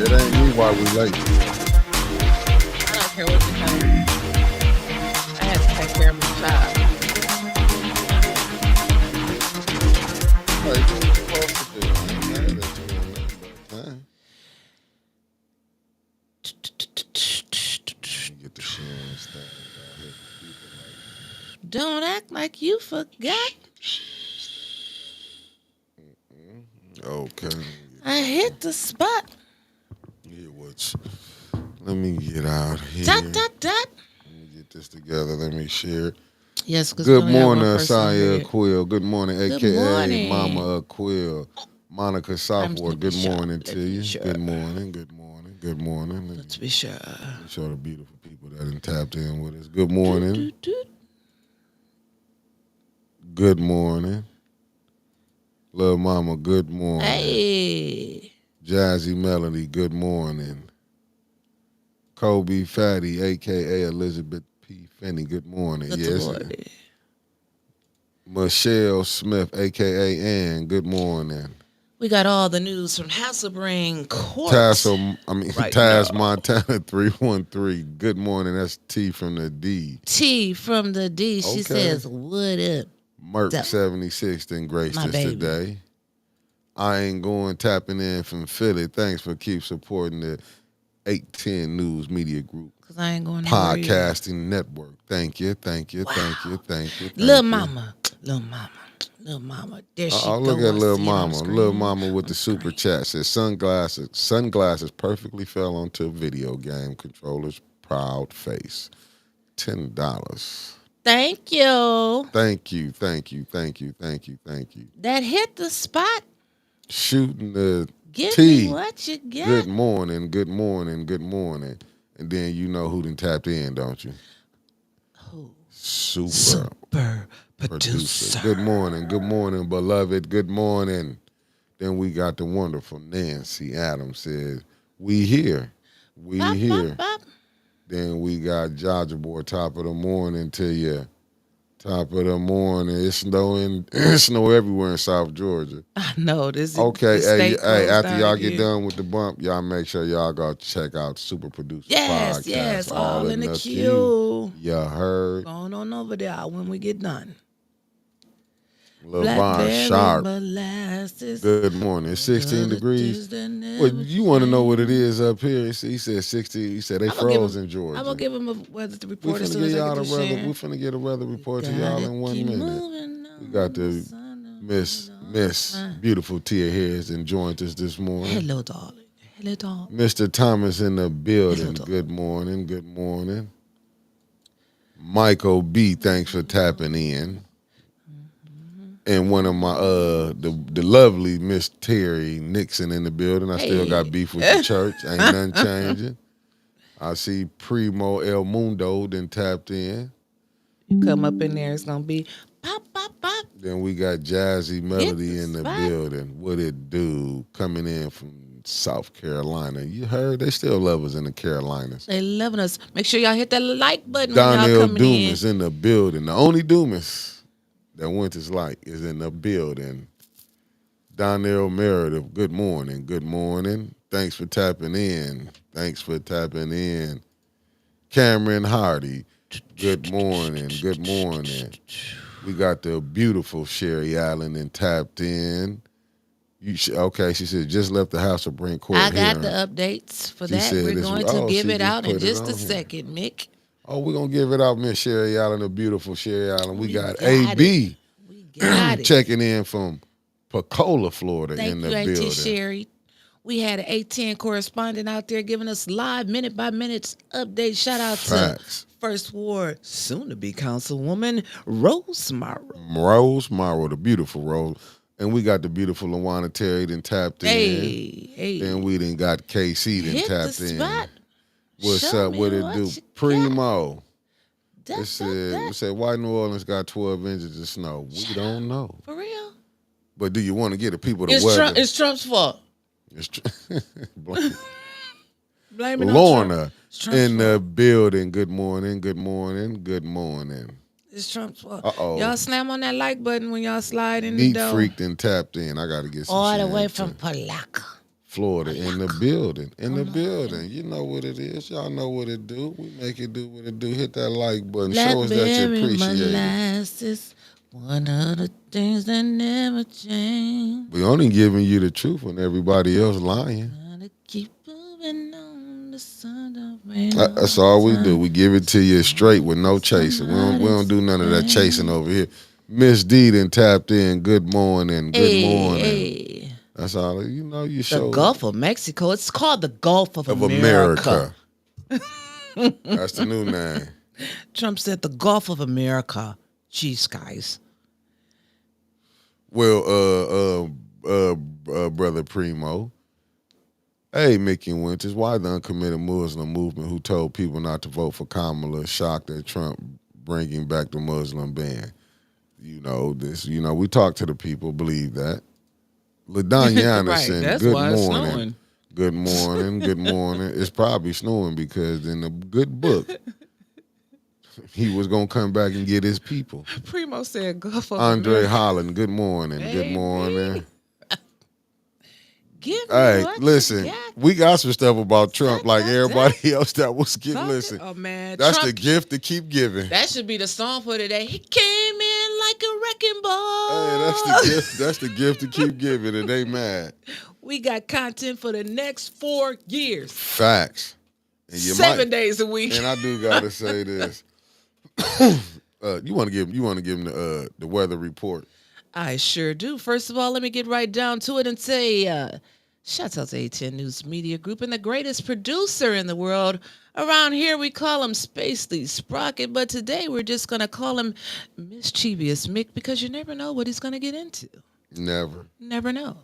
It ain't me why we late. I don't care what you tell me. I had to take care of my child. Like, what you supposed to do? I ain't mad at you on that, but man, you get the sharing stuff out here for people like Don't act like you forgot. okay. I hit the spot. Yeah, what's let me get out here. Dot, dot, dot. Let me get this together. Let me share. Yes, because Good morning, Asaya Quill. Good morning, Good aka morning. Mama Quill. Monica Southward. Good Snippy morning Shop. to Let's be you. sure. Good morning. Good morning. Good morning. Let's be sure. Show the beautiful people that done tapped in with us. Good morning. Doot, doot, doot. Good morning. Little Mama, good morning. Hey. Jazzy Melody, good morning. Kobe Fatty, a.k.a. Elizabeth P. Finney, good morning. Good Yes. morning. Michelle Smith, a.k.a. Ann, good morning. We got all the news from Hasselbring Court. Right Taz now. Montana 313. Good morning. That's T from the D. T from the D. She Okay. says, what up? Merc So, 76 then graced my us baby. today. I ain't going tapping in from Philly. Thanks for keep supporting the 810 News Media Group Because I ain't going nowhere either. Podcasting Network. Thank you. Thank you. Wow. Thank you. Thank you. Little you. mama. Little mama. Little mama. There she Oh, go. look at I Little see it on Mama. the screen. Little Mama with On the super screen. chat says sunglasses perfectly fell onto video game controller's proud face. $10. Thank you. Thank you. Thank you. Thank you. Thank you. Thank you. That hit the spot. Shooting the Give T. me what you got. Good morning. Good morning. Good morning. And then you know who done tapped in, don't you? Who? Super Producer. Good morning. Good morning, beloved. Good morning. Then we got the wonderful Nancy Adams said, we here. We Bop, here. bop, bop. Then we got Jaja Boy, top of the morning to you. Top of the morning. It's snow everywhere in South Georgia. I know this. Okay, the state closed after down y'all again. get done with the bump, y'all make sure y'all go check out Super Producer Yes, Podcast. yes, all in the queue. You heard? Going on over there when we get done. Lil Blackberry Von Sharp. molasses. Good morning. It's 16 degrees. Well, you want to know what it is up here? He said 60. He said they froze in Georgia. I'm going to give him a weather We report as finna soon get as I y'all get the to weather. share. We finna get a weather report to y'all in 1 minute. We got the Miss Beautiful Tia Harris and joined us this morning. Hello, darling. Hello, darling. Mr. Thomas in the building. Hello, Good morning. Good morning. Michael B, thanks for tapping in. And one of my the lovely Miss Terry Nixon in the building. I still got beef with the church. Ain't nothing changing. I see Primo El Mundo then tapped in. You come up in there, it's going to be pop, pop, pop. Then we got Jazzy Melody the in the spot. building. What it do? Coming in from South Carolina. You heard? They still love us in the Carolinas. They loving us. Make sure y'all hit that like button when y'all Donnell coming Dumas in the building. The only Dumas that Winter's like is in the building. Donnell Meredith, good morning. Good morning. Thanks for tapping in. Thanks for tapping in. Cameron Hardy, good morning. Good morning. We got the beautiful Sherry Allen and tapped in. Okay, she said, just left the Hasselbring Court I got hearing. the updates for She that. said We're this- going to give she it just out in put it just on a here. second, Mick. Oh, we're going to give it out, Miss Sherry Allen, the beautiful Sherry Allen. We got got AB We got it. checking in from Pensacola, Florida Thank in you, the Auntie building. Sherry. We had an 810 correspondent out there giving us live minute-by-minute updates. Shout out Facts. to First Ward, soon-to-be Councilwoman Rose Morrow. Rose Morrow, the beautiful Rose. And we got the beautiful Lawana Terry then tapped in. Hey. Then we done got KC then Hit the tapped in. spot. What's Show up? me What it what do? you got. Primo. Da, It said, why New Orleans got 12 inches of snow? We don't know. For real? But do you want to get the people the It's weather? It's Trump's fault. Blame it on Trump. Lorna It's Trump's in the fault. building. Good morning. Good morning. Good morning. It's Trump's fault. Uh-oh. Y'all slam on that like button when y'all slide in the Neat door. freaked and tapped in. I got to get some All the sharing way too. from Palaca. Florida in the building. In the Come on. building. You know what it is. Y'all know what it do. We make it do what it do. Hit that like button. Show us that you Blackberry appreciate it. molasses, one of the things that never change. We only giving you the truth when everybody else lying. Gotta keep moving on the sun of rain That's all all the we do. time. We give it to you straight with no chasing. We don't do none of that chasing over here. Miss D done tapped in. Good morning. Good morning. Hey. That's all. You know, you The show Gulf of Mexico. It's called the Gulf of of America. America. That's the new name. Trump said the Gulf of America. Jeez, guys. Well, brother Primo. Hey, Mickey Winters, why the uncommitted Muslim movement who told people not to vote for Kamala shocked at Trump bringing back the Muslim ban? You know, we talk to the people, believe that. LaDonya Anderson, that's good why it's morning. snowing. Good morning, good morning. It's probably snowing because in the good book, he was going to come back and get his people. Primo said Gulf of Andre America. Holland, good morning, good Baby. morning. Give me Hey, what listen, you got. we got some stuff about Trump like That- everybody else that was getting. Talk- Listen, Oh man, that's Trump, the gift to keep giving. that should be the song for today. He came in like a wrecking ball. Hey, that's the gift. That's the gift to keep giving, and they mad. We got content for the next 4 years. Facts. And you 7 might. days a week. And I do gotta say this. You want to give him the weather report. I sure do. First of all, let me get right down to it and say, shouts out to A10 News Media Group and the greatest producer in the world. Around here, we call him Spacely Sprocket, but today we're just going to call him Mischievous Mick because you never know what he's going to get into. Never. Never know.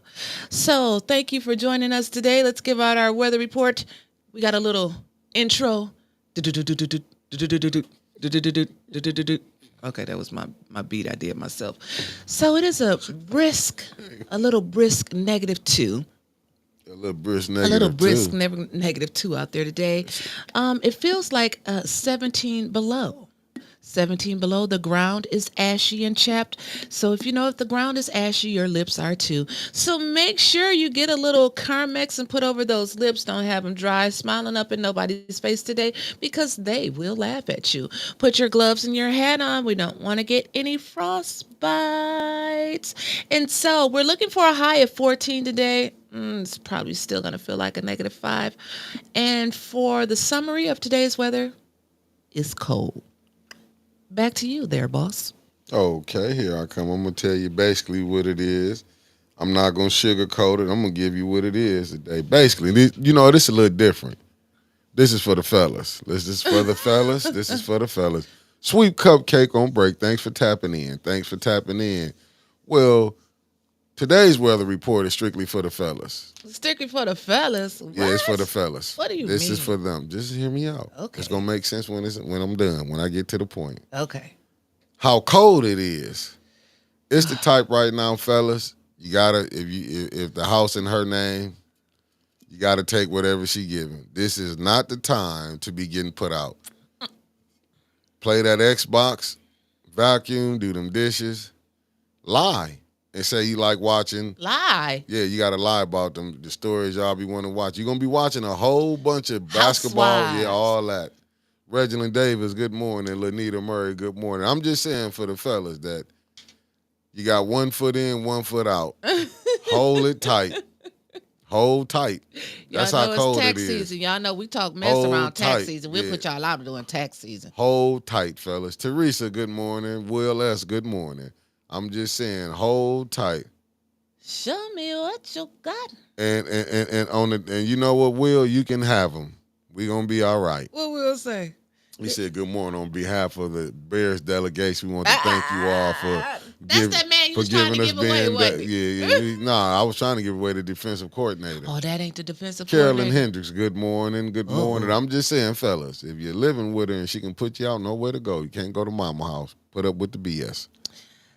So thank you for joining us today. Let's give out our weather report. We got a little intro. Okay, that was my beat I did myself. So it is a little brisk -2. A little brisk A negative. little brisk too. -2 out there today. It feels like 17 below. 17 below, the ground is ashy and chapped. So if the ground is ashy, your lips are too. So make sure you get a little Carmex and put over those lips. Don't have them dry, smiling up in nobody's face today because they will laugh at you. Put your gloves and your hat on. We don't want to get any frostbites. And so we're looking for a high of 14 today. It's probably still going to feel like a -5. And for the summary of today's weather, it's cold. Back to you there, boss. Okay, here I come. I'm gonna tell you basically what it is. I'm not gonna sugarcoat it. I'm gonna give you what it is today. Basically, this is a little different. This is for the fellas. This is for the fellas. This is for the fellas. Sweet cupcake on break. Thanks for tapping in. Well, today's weather report is strictly for the fellas. Strictly for the fellas. What? Yeah, it's for the fellas. What do you This mean? is for them. Just hear me out. Okay. It's gonna make sense when I'm done. When I get to the point. Okay. How cold it is. It's the type right now, fellas. You gotta if the house in her name, you gotta take whatever she giving. This is not the time to be getting put out. Play that Xbox, vacuum, do them dishes, lie, and say you like watching. Lie. Yeah, you gotta lie about them the stories y'all be wanting to watch. You're gonna be watching a whole bunch of basketball, Housewives. yeah, all that. Reginald Davis, good morning. Lanita Murray, good morning. I'm just saying for the fellas that you got 1 foot in, 1 foot out. Hold it tight. Hold tight. That's y'all how know cold it's it tax is. season. Y'all know we talk mess Hold around tax tight. season. We'll Yeah. put y'all out during tax season. Hold tight, fellas. Teresa, good morning. Will S., good morning. I'm just saying, hold tight. Show me what you got. And you know what, Will, you can have them. We gonna be all right. What will say? He said, good morning on behalf of the Bears delegation. We want to thank you all for That's that man you was trying to give away, wasn't it? Nah, I was trying to give away the defensive coordinator. Oh, that ain't the defensive Carolyn coordinator. Hendricks, good morning. Good morning. I'm just saying, fellas, if you're living with her and she can put you out, nowhere to go. You can't go to mama house. Put up with the BS.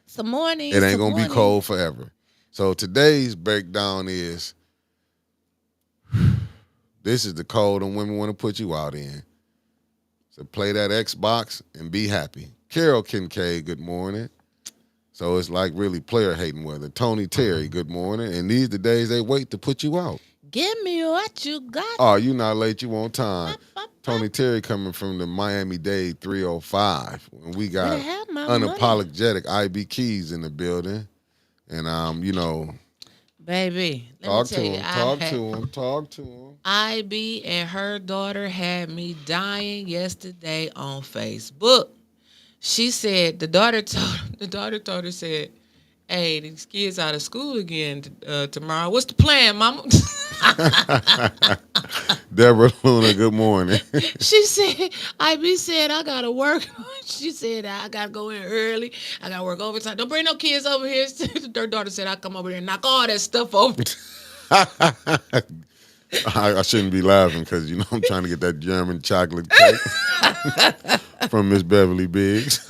Some morning. It ain't going to be cold forever. So today's breakdown is, this is the cold and women want to put you out in. So play that Xbox and be happy. Carol Kincaid, good morning. So it's like really player hating weather. Tony Terry, good morning. And these the days they wait to put you out. Give me what you got. Oh, you not late, you on time. Bop, bop, bop. Tony Terry coming from the Miami-Dade 305. And we Better got have my money. unapologetic IB Keys in the building. And Baby, let me talk tell to you, him, talk to him, talk to him. IB and her daughter had me dying yesterday on Facebook. She said the daughter told her said, "Hey, these kids out of school again tomorrow. What's the plan, Mama?" Deborah Luna, good morning. She said, IB said, I gotta work. She said, I gotta go in early. I gotta work overtime. Don't bring no kids over here. Her daughter said, I'll come over here and knock all that stuff over. I shouldn't be laughing because, I'm trying to get that German chocolate cake from Miss Beverly Biggs.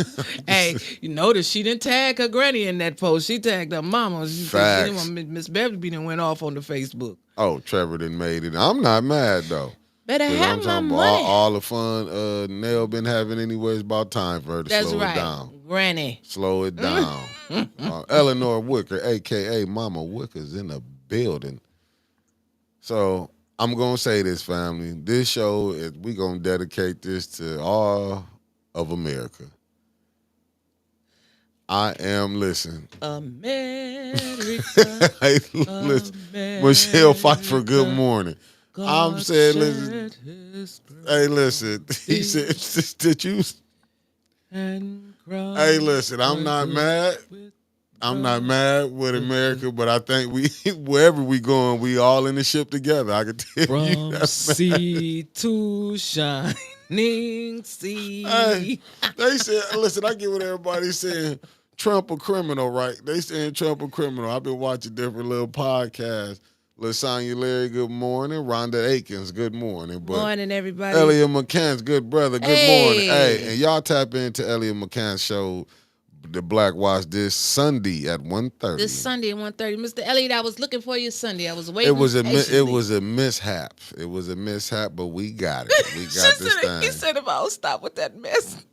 Hey, you notice she didn't tag her granny in that post. She tagged her mama. She Facts. said, Miss Beverly done went off on the Facebook. Oh, Trevor done made it. I'm not mad, though. Better 'Cause have I'm my talking about money. all the fun Nell been having anyway. It's about time for her to That's slow right. it down. Granny. Slow it down. Eleanor Wicker, a.k.a. Mama Wicker's in the building. So I'm going to say this, family. This show, we going to dedicate this to all of America. I am listening. America. Hey, listen. Michelle Pfeiffer, good morning. I'm saying, listen. Hey, listen. He said, did you? Hey, listen. I'm not mad. I'm not mad with America, but I think wherever we going, we all in the ship together. I can tell you From that. sea to shining sea. Hey, they said, listen, I get what everybody's saying. Trump a criminal, right? They saying Trump a criminal. I've been watching different little podcasts. Lasagna Larry, good morning. Rhonda Akins, good morning. But Morning, everybody. Elliot McCann's good brother, good morning. Hey, and y'all tap into Elliot McCann's show, The Black Watch, this Sunday at 1:30. This Sunday at 1:30. Mr. Elliot, I was looking for you Sunday. I was waiting. It was a patiently. mishap. It was a mishap, but we got it. We got this thing. He said, if I don't stop with that mess.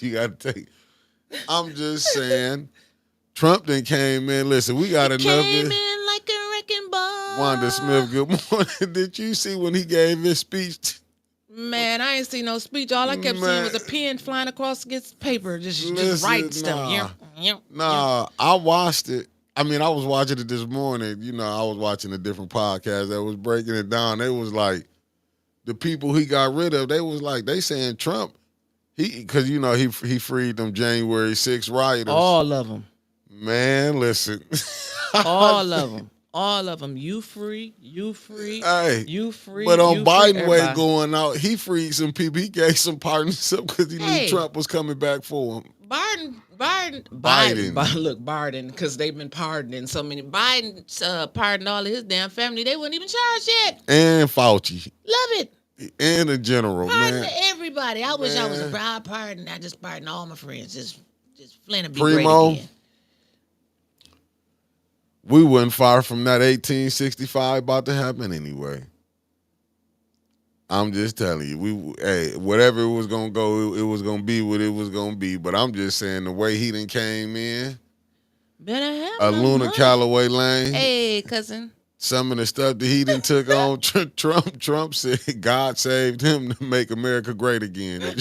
You got to take. I'm just saying, Trump then came in. Listen, we got enough. Came in like a wrecking ball. Wanda Smith, good morning. Did you see when he gave his speech? Man, I ain't seen no speech. All I kept seeing was a pen flying across against paper, just writing stuff. Nah, I watched it. I mean, I was watching it this morning. I was watching a different podcast that was breaking it down. They was like, the people he got rid of, they was like, they saying Trump, because he freed them January 6th rioters. All of them. Man, listen. All of them. All of them. You free. Hey, you free. But on Biden way everybody. going out, he freed some people. He gave some pardons up because he knew Trump was coming back for him. Biden. Look, Biden, because they've been pardoning so many. Biden pardoned all of his damn family. They weren't even charged yet. And Fauci. Love it. And the general, Pardon man. everybody. I wish I was a proud pardon. I just pardon all my friends. Just Flint and be Primo, great again. We wasn't far from that 1865 about to happen anyway. I'm just telling you, whatever it was gonna go, it was gonna be what it was gonna be. But I'm just saying the way he done came in, better have a Luna money. Calloway Lane. Hey, cousin. Some of the stuff that he done took on Trump said God saved him to make America great again.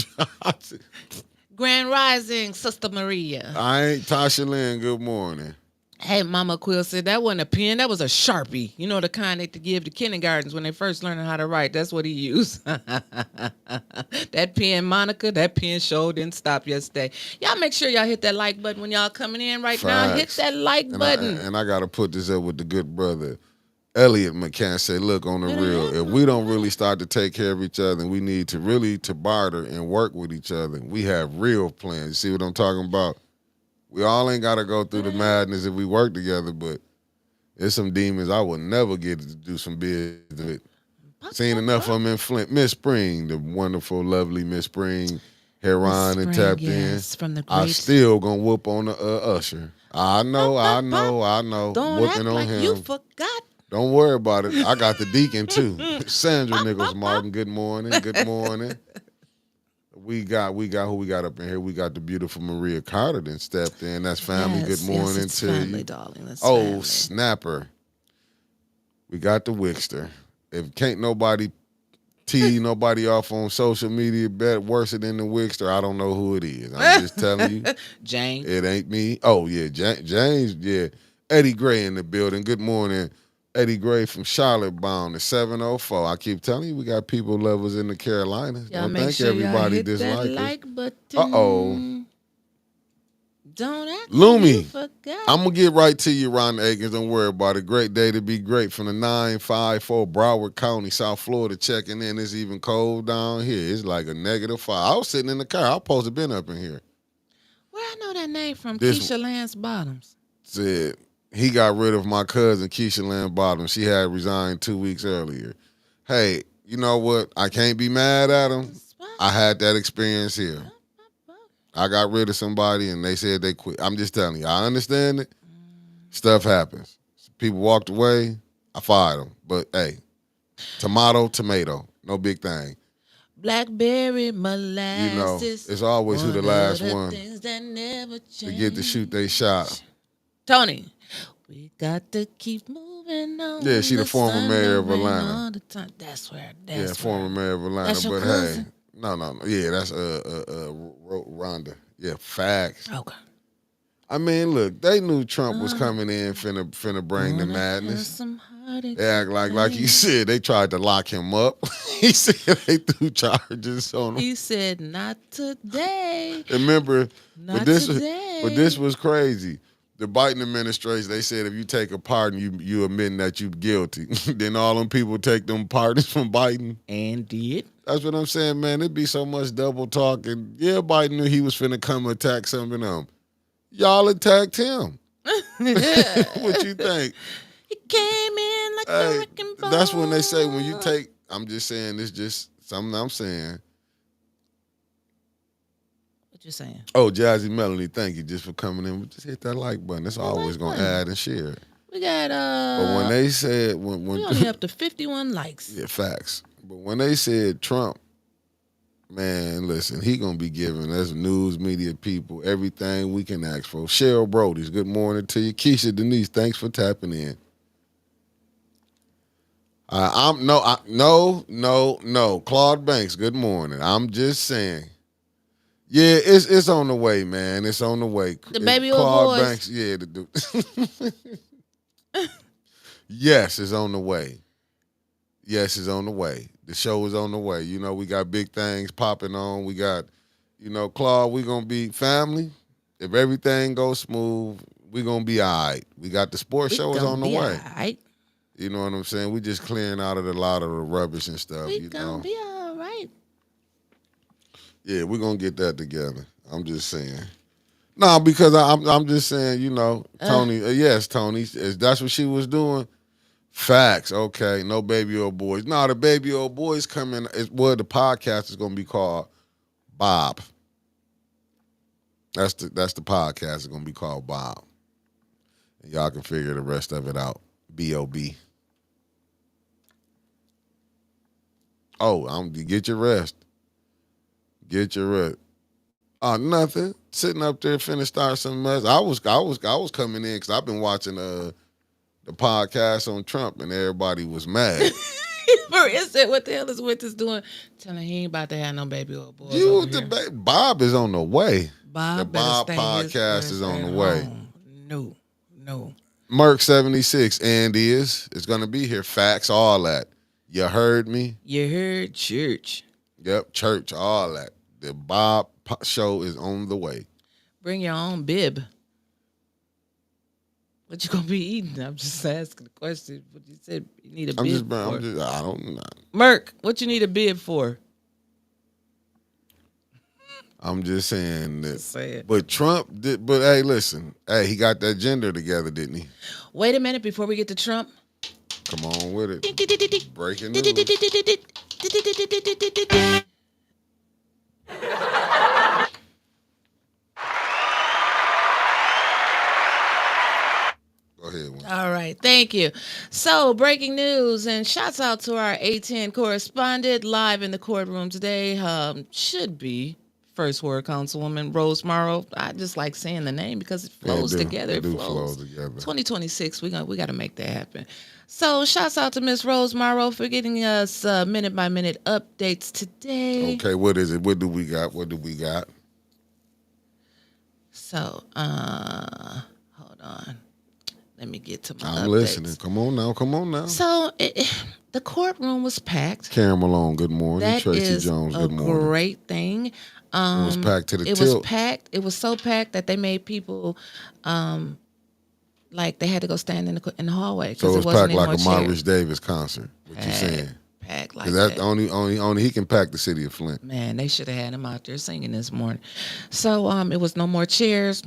Grand Rising, Sister Maria. I ain't Tasha Lynn, good morning. Hey, Mama Quill said that wasn't a pen, that was a Sharpie. You know, the kind they give to kindergartens when they first learning how to write. That's what he used. That pen, Monica, that pen show didn't stop yesterday. Y'all make sure y'all hit that like button when y'all coming in right now. Hit that like button. And I got to put this up with the good brother. Elliot McCann said, look, on the real, if we don't really start to take care of each other and we need to really to barter and work with each other, we have real plans. You see what I'm talking about? We all ain't got to go through the madness if we work together, but there's some demons I would never get to do some business with. Seen enough of them in Flint. Miss Spring, the wonderful, lovely Miss Spring, Heron and tapped in. From the I still gonna whoop on the Usher. I know. Don't Whooping act on like him. you forgot. Don't worry about it. I got the deacon too. Sandra Nichols Martin, good morning. Good morning. We got who we got up in here. We got the beautiful Maria Carter that stepped in. That's family. Yes, good morning it's to family, you. darling. That's Oh, family. snapper. We got the Wickster. If can't nobody tee nobody off on social media better worse than the Wickster, I don't know who it is. I'm just telling you, James. it ain't me. Oh yeah, James. Yeah, Eddie Gray in the building. Good morning, Eddie Gray from Charlotte, bound to 704. I keep telling you, we got people levels in the Carolinas. Y'all Don't make think sure y'all everybody hit that dislike us. like Uh-oh. button. Don't act like you Lumi, forgot. I'm gonna get right to you, Ron Akins. Don't worry about it. Great day to be great from the 954 Broward County, South Florida, checking in. It's even cold down here. It's like a -5. I was sitting in the car. I was supposed to been up in here. Where I know that name from? This Keisha Lance Bottoms. said he got rid of my cousin Keisha Lynn Bottom. She had resigned 2 weeks earlier. Hey, you know what? I can't be mad at him. I had that experience here. I got rid of somebody and they said they quit. I'm just telling you, I understand it. Stuff happens. People walked away. I fired them. But hey, tomato, no big thing. Blackberry You know, molasses. it's always who the last one Things that never to get to change. shoot they shot. Tony, we got to keep moving on. Yeah, she the former sun mayor don't of rain Atlanta. all the time. That's where. Yeah, former mayor of Atlanta. That's your But cousin? hey, no. Yeah, that's Rhonda. Yeah, facts. Okay. I mean, look, they knew Trump was coming in, finna bring the Wanna have madness. some heartaches They act like you said, they tried to lock him up. He said they threw charges on him. He said, "Not today. Remember, Not this today." was crazy. The Biden administration, they said if you take a pardon, you admitting that you guilty. Then all them people take them pardons from Biden. And did. That's what I'm saying, man. It'd be so much double talking. Yeah, Biden knew he was finna come attack some of them. Y'all attacked him. What you think? He came in like a wrecking ball. That's when they say when you take. I'm just saying, it's just something I'm saying. What you saying? Oh, Jazzy Melanie, thank you just for coming in. Just hit that like button. That's always gonna add and share. We got But when they said when we only up to 51 likes. yeah, facts. But when they said Trump, man, listen, he gonna be giving us news media people everything we can ask for. Cheryl Brody's good morning to you. Keisha Denise, thanks for tapping in. No. Claude Banks, good morning. I'm just saying. Yeah, it's on the way, man. It's on the way. The baby old Claude boys. Banks, yeah, the dude. Yes, it's on the way. Yes, it's on the way. The show is on the way. You know, we got big things popping on. We got, Claude, we going to be family. If everything goes smooth, we going to be all right. We got the sports show is on the way. All right. You know what I'm saying? We just clearing out of a lot of the rubbish and stuff. We gonna be all right. Yeah, we're going to get that together. I'm just saying. No, because I'm just saying, Tony, yes, Tony, that's what she was doing. Facts, okay. No baby old boys. No, the baby old boys coming. The podcast is gonna be called Bob. That's the podcast is gonna be called Bob. And y'all can figure the rest of it out. B-O-B. Oh, get your rest. Get your rest. Oh, nothing. Sitting up there finna start some mess. I was coming in because I've been watching the podcast on Trump and everybody was mad. For instance, what the hell is Winters doing? Telling he ain't about to have no baby old boys. Bob is on the way. Bob the Bob podcast is on the way. No. Merc 76 and it's gonna be here. Facts, all that. You heard me? You heard church. Yep, church, all that. The Bob show is on the way. Bring your own bib. What you gonna be eating? I'm just asking the question. What you said you need a bib for? I don't know. Merc, what you need a bib for? I'm just saying that. Just saying. But Trump did. But hey, listen. Hey, he got that gender together, didn't he? Wait a minute before we get to Trump. Come on with it. Breaking news. Go ahead. All right, thank you. So, breaking news and shouts out to our A10 correspondent live in the courtroom today. Should be First Ward Councilwoman Rose Morrow. I just like saying the name because it Yeah, flows together. It It flows flows. together. 2026, we got to make that happen. So, shouts out to Miss Rose Morrow for getting us minute by minute updates today. Okay, what is it? What do we got? What do we got? So, hold on. Let me get to my I'm updates. listening. Come on now. So, the courtroom was packed. Karen Malone, good morning. That Tracy is Jones, a good morning. great thing. It was packed to the It tilt. was packed. It was so packed that they made people like they had to go stand in the hallway So because it was wasn't packed any like more a chairs. Maurice Davis concert. What you saying? Packed like Because that. only he can pack the city of Flint. Man, they should have had him out there singing this morning. So it was no more chairs.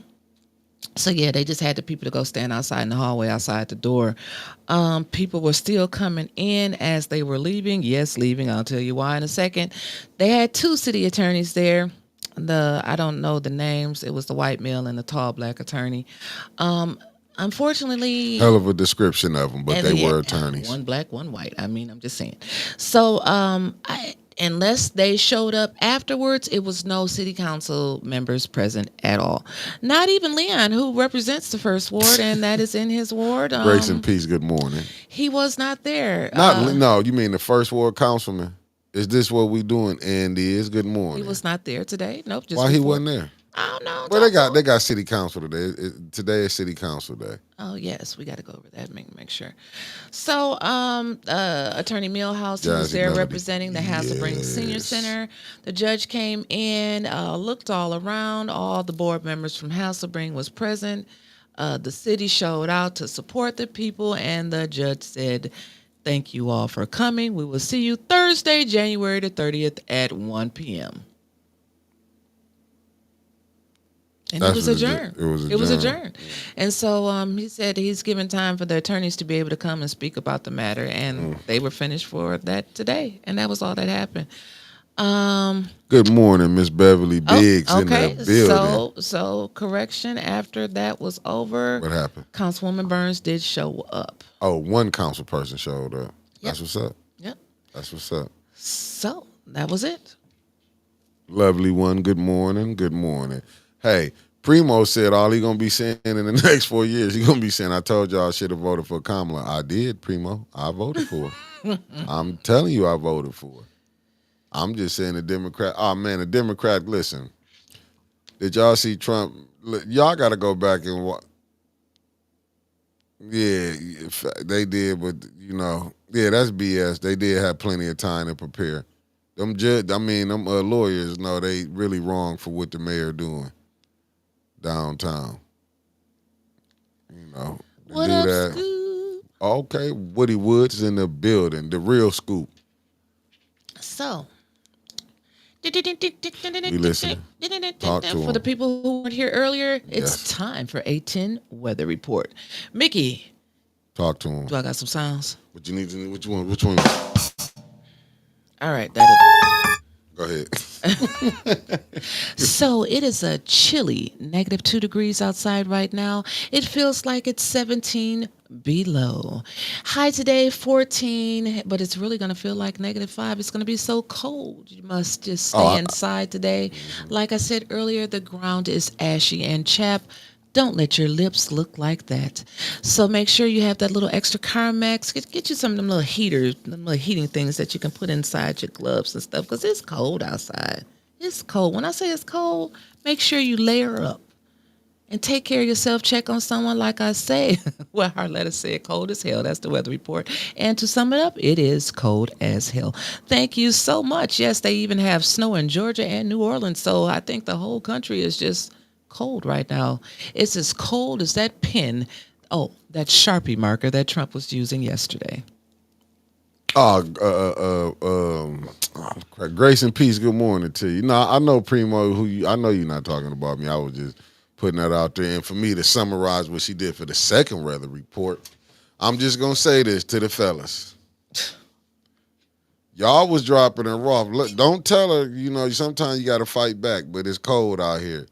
So yeah, they just had the people to go stand outside in the hallway, outside the door. People were still coming in as they were leaving. Yes, leaving. I'll tell you why in a second. They had two city attorneys there. I don't know the names. It was the white male and the tall black attorney. Unfortunately, Hell of a description of them, but they were attorneys. One black, one white. I mean, I'm just saying. So, unless they showed up afterwards, it was no city council members present at all. Not even Leon, who represents the first ward, and that is in his ward. Grace and peace. Good morning. He was not there. No, you mean the first ward councilman? Is this what we doing? And is good morning. He was not there today. Nope. Just Why he wasn't there? I don't know. Well, they got city council today. Today is city council day. Oh yes, we got to go over that. Make sure. So, Attorney Millhouse, who was there representing the Hasselbring Senior Center. The judge came in, looked all around. All the board members from Hasselbring was present. The city showed out to support the people, and the judge said, "Thank you all for coming. We will see you Thursday, January the 30th at 1 p.m." And it was adjourned. It was adjourned. And so he said he's given time for the attorneys to be able to come and speak about the matter. And they were finished for that today. And that was all that happened. Good morning, Miss Beverly Biggs in the building. So correction, after that was over. What happened? Councilwoman Burns did show up. Oh, one council person showed up. Yep. That's what's up. Yep. That's what's up. So that was it. Lovely one. Good morning. Good morning. Hey, Primo said all he gonna be saying in the next 4 years, he gonna be saying, I told y'all I should have voted for Kamala. I did, Primo. I voted for her. I'm telling you I voted for her. I'm just saying the Democrat. Oh, man, the Democrat, listen. Did y'all see Trump? Y'all got to go back and watch. Yeah, they did, but, that's BS. They did have plenty of time to prepare. Them lawyers know they really wrong for what the mayor doing downtown. What do up, that. Scoop? Okay, Woody Woods in the building, the real Scoop. So, We listening. Talk to for him. the people who weren't here earlier, it's Yes. time for a 10 weather report. Mickey, Talk to him. do I got some sounds? What you need to? Which one? Which one? All right, that is. Go ahead. So it is a chilly -2 degrees outside right now. It feels like it's 17 below. High today, 14, but it's really going to feel like -5. It's going to be so cold. You must just stay inside today. Like I said earlier, the ground is ashy and chapped. Don't let your lips look like that. So make sure you have that little extra Carmex. Get you some of them little heaters, them little heating things that you can put inside your gloves and stuff, because it's cold outside. It's cold. When I say it's cold, make sure you layer up and take care of yourself. Check on someone, like I say. Well, our letter said cold as hell. That's the weather report. And to sum it up, it is cold as hell. Thank you so much. Yes, they even have snow in Georgia and New Orleans. So I think the whole country is just cold right now. It's as cold as that pen, that Sharpie marker that Trump was using yesterday. Grace and peace. Good morning to you. No, I know Primo. I know you're not talking about me. I was just putting that out there. And for me to summarize what she did for the second weather report, I'm just gonna say this to the fellas. Y'all was dropping her off. Look, don't tell her. Sometimes you got to fight back, but it's cold out here.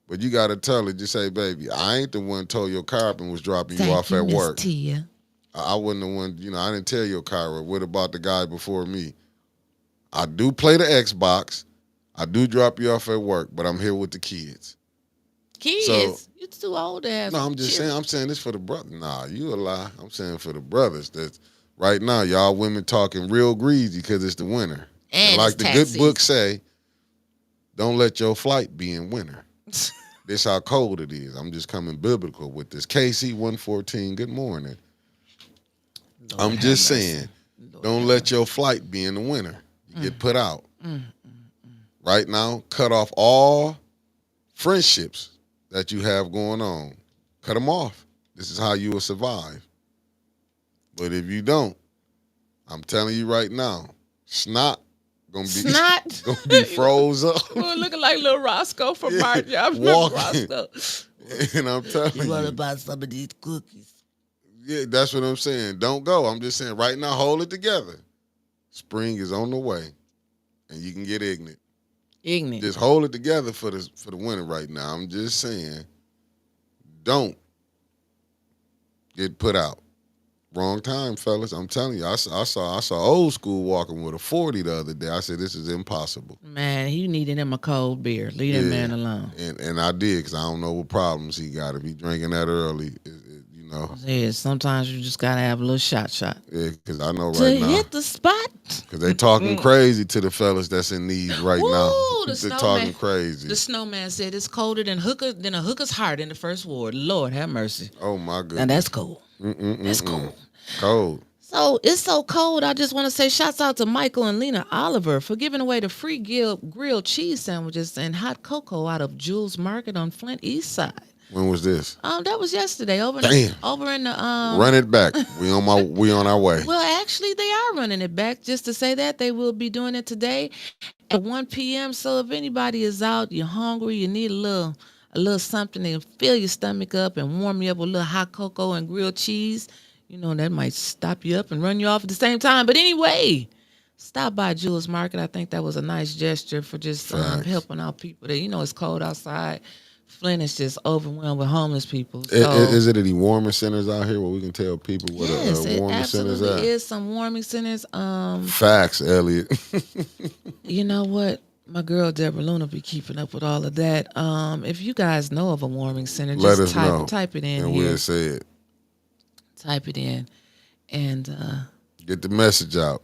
But you got to tell her, just say, baby, I ain't the one told your car up and was dropping you off at work. Tia. I wasn't the one, I didn't tell your car. What about the guy before me? I do play the Xbox. I do drop you off at work, but I'm here with the kids. Kids, So you too old to have. no, I'm just saying. children. I'm saying this for the brother. Nah, you a lie. I'm saying for the brothers. That right now, y'all women talking real greasy because it's the winter. And And it's like the tax good book season. say, don't let your flight be in winter. This how cold it is. I'm just coming biblical with this. KC 114. Good morning. Lord I'm have just mercy. saying, Lord don't have let mercy. your flight be in the winter. You get put out. Right now, cut off all friendships that you have going on. Cut them off. This is how you will survive. But if you don't, I'm telling you right now, snot gonna be Snot. gonna be froze up. We're looking like little Roscoe from Yeah, Martin. Y'all remember walking. Roscoe? And I'm telling You want to you, buy some of these cookies? yeah, that's what I'm saying. Don't go. I'm just saying right now, hold it together. Spring is on the way, and you can get ignorant. Ignorant. Just hold it together for the winter right now. I'm just saying, don't get put out. Wrong time, fellas. I'm telling you, I saw old school walking with a 40 the other day. I said, this is impossible. Man, he needed him a cold beer. Leave that man alone. And I did, because I don't know what problems he got. If he drinking that early, you know. Yeah, sometimes you just gotta have a little shot. Yeah, because I know To right now. hit the spot. Because they talking crazy to the fellas that's in need right now. Woo, They're snowman. talking crazy. The snowman said it's colder than a hooker's heart in the first ward. Lord have mercy. Oh, my goodness. Now that's cold. That's cold. Cold. So it's so cold. I just want to say shouts out to Michael and Lena Oliver for giving away the free grilled cheese sandwiches and hot cocoa out of Jules Market on Flint East Side. When was this? That was yesterday over in the Run it back. We on our way. Well, actually, they are running it back. Just to say that they will be doing it today at 1 p.m. So if anybody is out, you're hungry, you need a little something to fill your stomach up and warm you up with a little hot cocoa and grilled cheese, you know, that might stop you up and run you off at the same time. But anyway, stop by Jules Market. I think that was a nice gesture for just helping out people. That, you know, it's cold outside. Flint is just overwhelmed with homeless people. So, Is it any warming centers out here where we can tell people what a warming center's at? Absolutely is some warming centers. Facts, Elliot. You know what? My girl Deborah Luna be keeping up with all of that. If you guys know of a warming center, Let just us know. type it in and here. we'll say it. Type it in, and get the message out.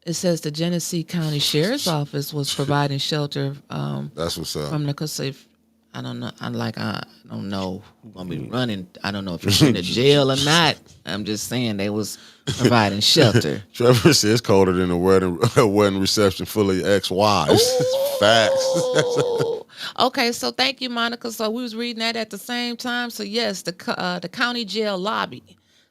it says the Genesee County Sheriff's Office was providing shelter. That's what's up. From the because I don't know. I don't know who's gonna be running. I don't know if you're in the jail or not. I'm just saying they was providing shelter. Trevor says it's colder than a wedding reception full of ex-wives. Facts. Okay, so thank you, Monica. So we was reading that at the same time. So yes, the county jail lobby.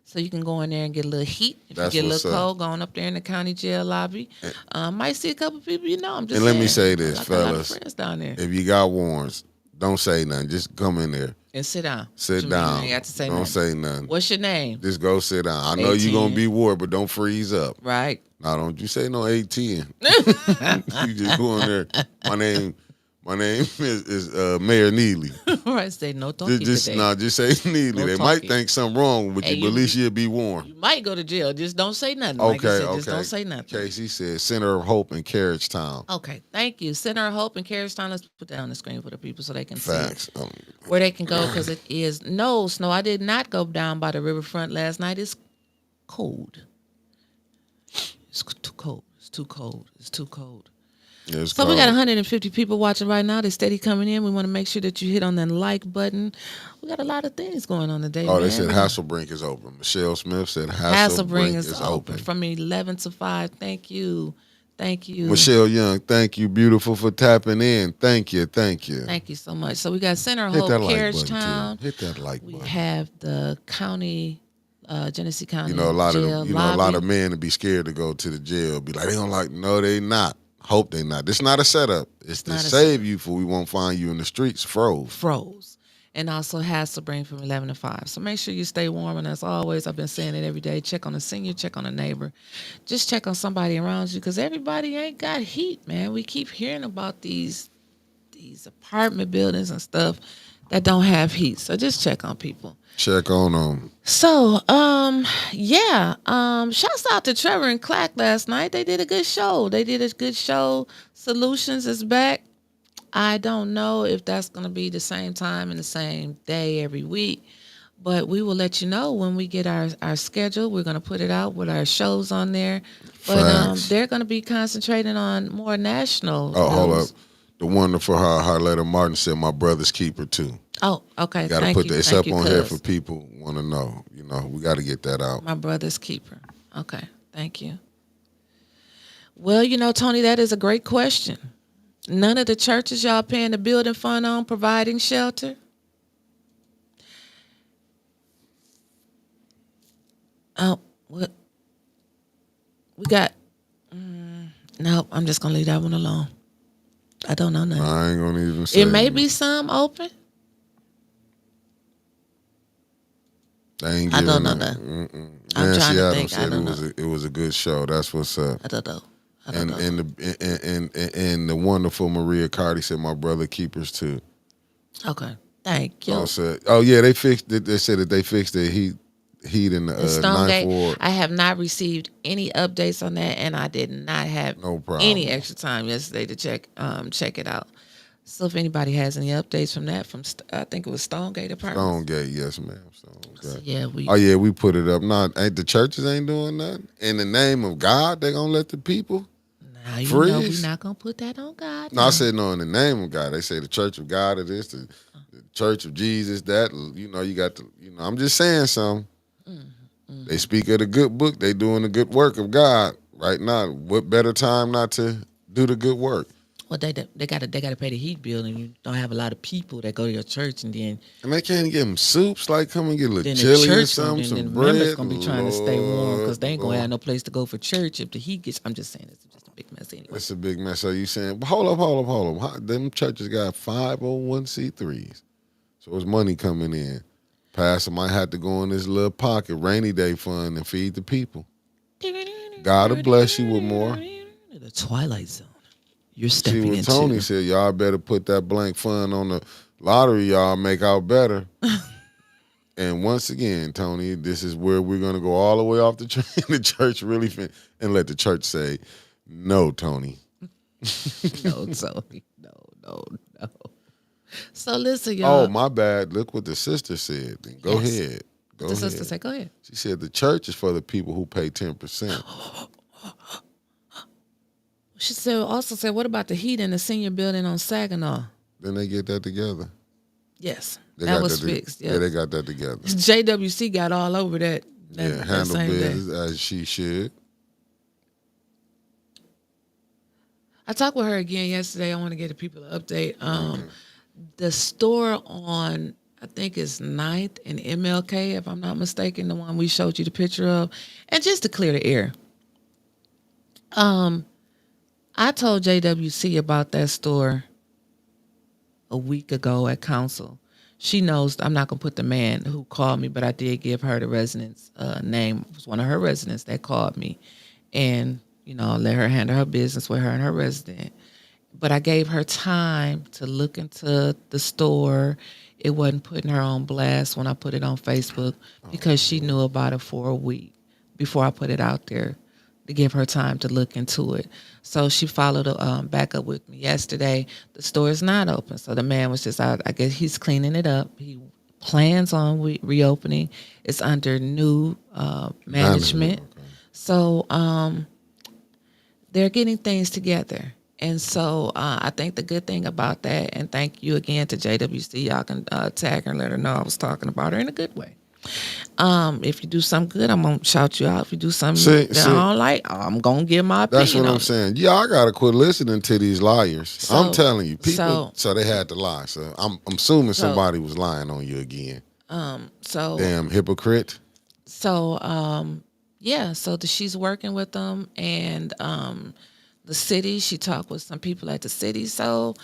So you can go in there and get a little heat. If That's you get a what's little up. cold, going up there in the county jail lobby. Might see a couple people you know. I'm just And saying. let me say this, I got a lot of fellas. friends down there. If you got warrants, don't say nothing. Just come in there. And sit down. Sit You down. ain't got to say Don't nothing. say nothing. What's your name? Just go sit down. I know you're going to be warred, but don't freeze up. Right. Now, don't you say no 18. You just go in there. My name is Mayor Neely. Right. Say no talking Just today. say Neely. No they might talking. think something wrong with you, but at least you'll be warned. You might go to jail. Just don't say nothing. Like you said, Just don't say nothing. Casey said Center of Hope in Carriage Town. Okay, thank you. Center of Hope in Carriage Town. Let's put that on the screen for the people so they can Facts. see where they can go because it is no snow. I did not go down by the riverfront last night. It's cold. It's too cold. It's too cold. It's too cold. Yeah, it's So cold. we got 150 people watching right now. They're steady coming in. We want to make sure that you hit on that like button. We got a lot of things going on today. Oh, they man. said Hasselbring is open. Michelle Smith said Hasselbring is open. From 11 to 5. Thank you. Thank you. Michelle Young, thank you, beautiful, for tapping in. Thank you. Thank you so much. So we got Center of Hit Hope, that like Carriage button, Town. too. Hit that like We button. have the county, Genesee County You know, a lot jail of lobby. a lot of men to be scared to go to the jail. Be like, they don't like. No, they not. Hope they not. This not a setup. It's to save you, for we won't find you in the streets froze. And also Hasselbring from 11 to 5. So make sure you stay warm. And as always, I've been saying it every day. Check on a senior, check on a neighbor. Just check on somebody around you because everybody ain't got heat, man. We keep hearing about these apartment buildings and stuff that don't have heat. So just check on people. Check on them. So, yeah. Shouts out to Trevor and Clack last night. They did a good show. Solutions is back. I don't know if that's going to be the same time and the same day every week, but we will let you know when we get our schedule. We're going to put it out with our shows on there. But they're going to be concentrating on more national. Oh, hold up. The wonderful Harletta Martin said my brother's keeper too. Oh, okay. Got to put this up on here for people who want to know. You know, we got to get that out. My brother's keeper. Okay. Thank you. Well, you know, Tony, that is a great question. None of the churches y'all paying the building fund on providing shelter? Oh, what? We got... no, I'm just going to leave that one alone. I don't know nothing. I ain't going to even say it. May be some open. I don't know that. Nancy Adams said it was a good show. That's what's up. I don't know. And the wonderful Maria Cardi said my brother keepers too. Okay, thank you. They fixed it. They said that they fixed the heat in the Ninth Ward. I have not received any updates on that, and I did not have any extra time yesterday to check it out. So if anybody has any updates from that, I think it was Stonegate Apartments. Stonegate, yes, ma'am. Stonegate. So, yeah, we put it up. The churches ain't doing nothing. In the name of God, they gonna let the people freeze. Know we're not gonna put that on God. No, I said no. In the name of God, they say the Church of God it is the Church of Jesus. That you got to. I'm just saying something. Mm-hmm. They speak of the good book. They doing the good work of God right now. What better time not to do the good work? Well, they gotta pay the heat bill, and you don't have a lot of people that go to your church, and they can't give them soups. Like come and get a little chili or something, some bread. Members gonna be trying to stay warm because they ain't gonna have no place to go for church if the heat gets. I'm just saying it's just a big mess anyway. It's a big mess. So you saying, hold up. Them churches got 501c3s, so there's money coming in. Pastor might have to go in this little pocket rainy day fund and feed the people. God will bless you with more. The Twilight Zone. You're stepping into. Tony said, y'all better put that blank fund on the lottery, y'all make out better. And once again, Tony, this is where we're going to go all the way off the train. The church really and let the church say, no, Tony. No, Tony. No. So listen, y'all. Oh, my bad. Look what the sister said. Then go ahead. The sister said, go ahead. She said the church is for the people who pay 10%. She said, what about the heat in the senior building on Saginaw? Then they get that together. Yes, that was fixed. Yeah, they got that together. JWC got all over that. Handle business as she should. I talked with her again yesterday. I want to get the people an update. The store on, I think it's 9th and MLK, if I'm not mistaken, the one we showed you the picture of. And just to clear the air. I told JWC about that store a week ago at council. She knows I'm not going to put the man who called me, but I did give her the resident's name. It was one of her residents that called me. And, let her handle her business with her and her resident. But I gave her time to look into the store. It wasn't putting her on blast when I put it on Facebook because she knew about it for a week before I put it out there, to give her time to look into it. So she followed back up with me yesterday. The store is not open. So the man was just out. I guess he's cleaning it up. He plans on reopening. It's under new management. Okay. So they're getting things together. And so I think the good thing about that, and thank you again to JWC, y'all can tag her and let her know I was talking about her in a good way. If you do something good, I'm going to shout you out. If you do something that I don't like, I'm going to give my opinion. That's what I'm saying. Yeah, I got to quit listening to these liars. I'm telling you, people, so they had to lie. So I'm assuming somebody was lying on you again. Damn hypocrite. So, she's working with them, and the city, she talked with some people at the city. So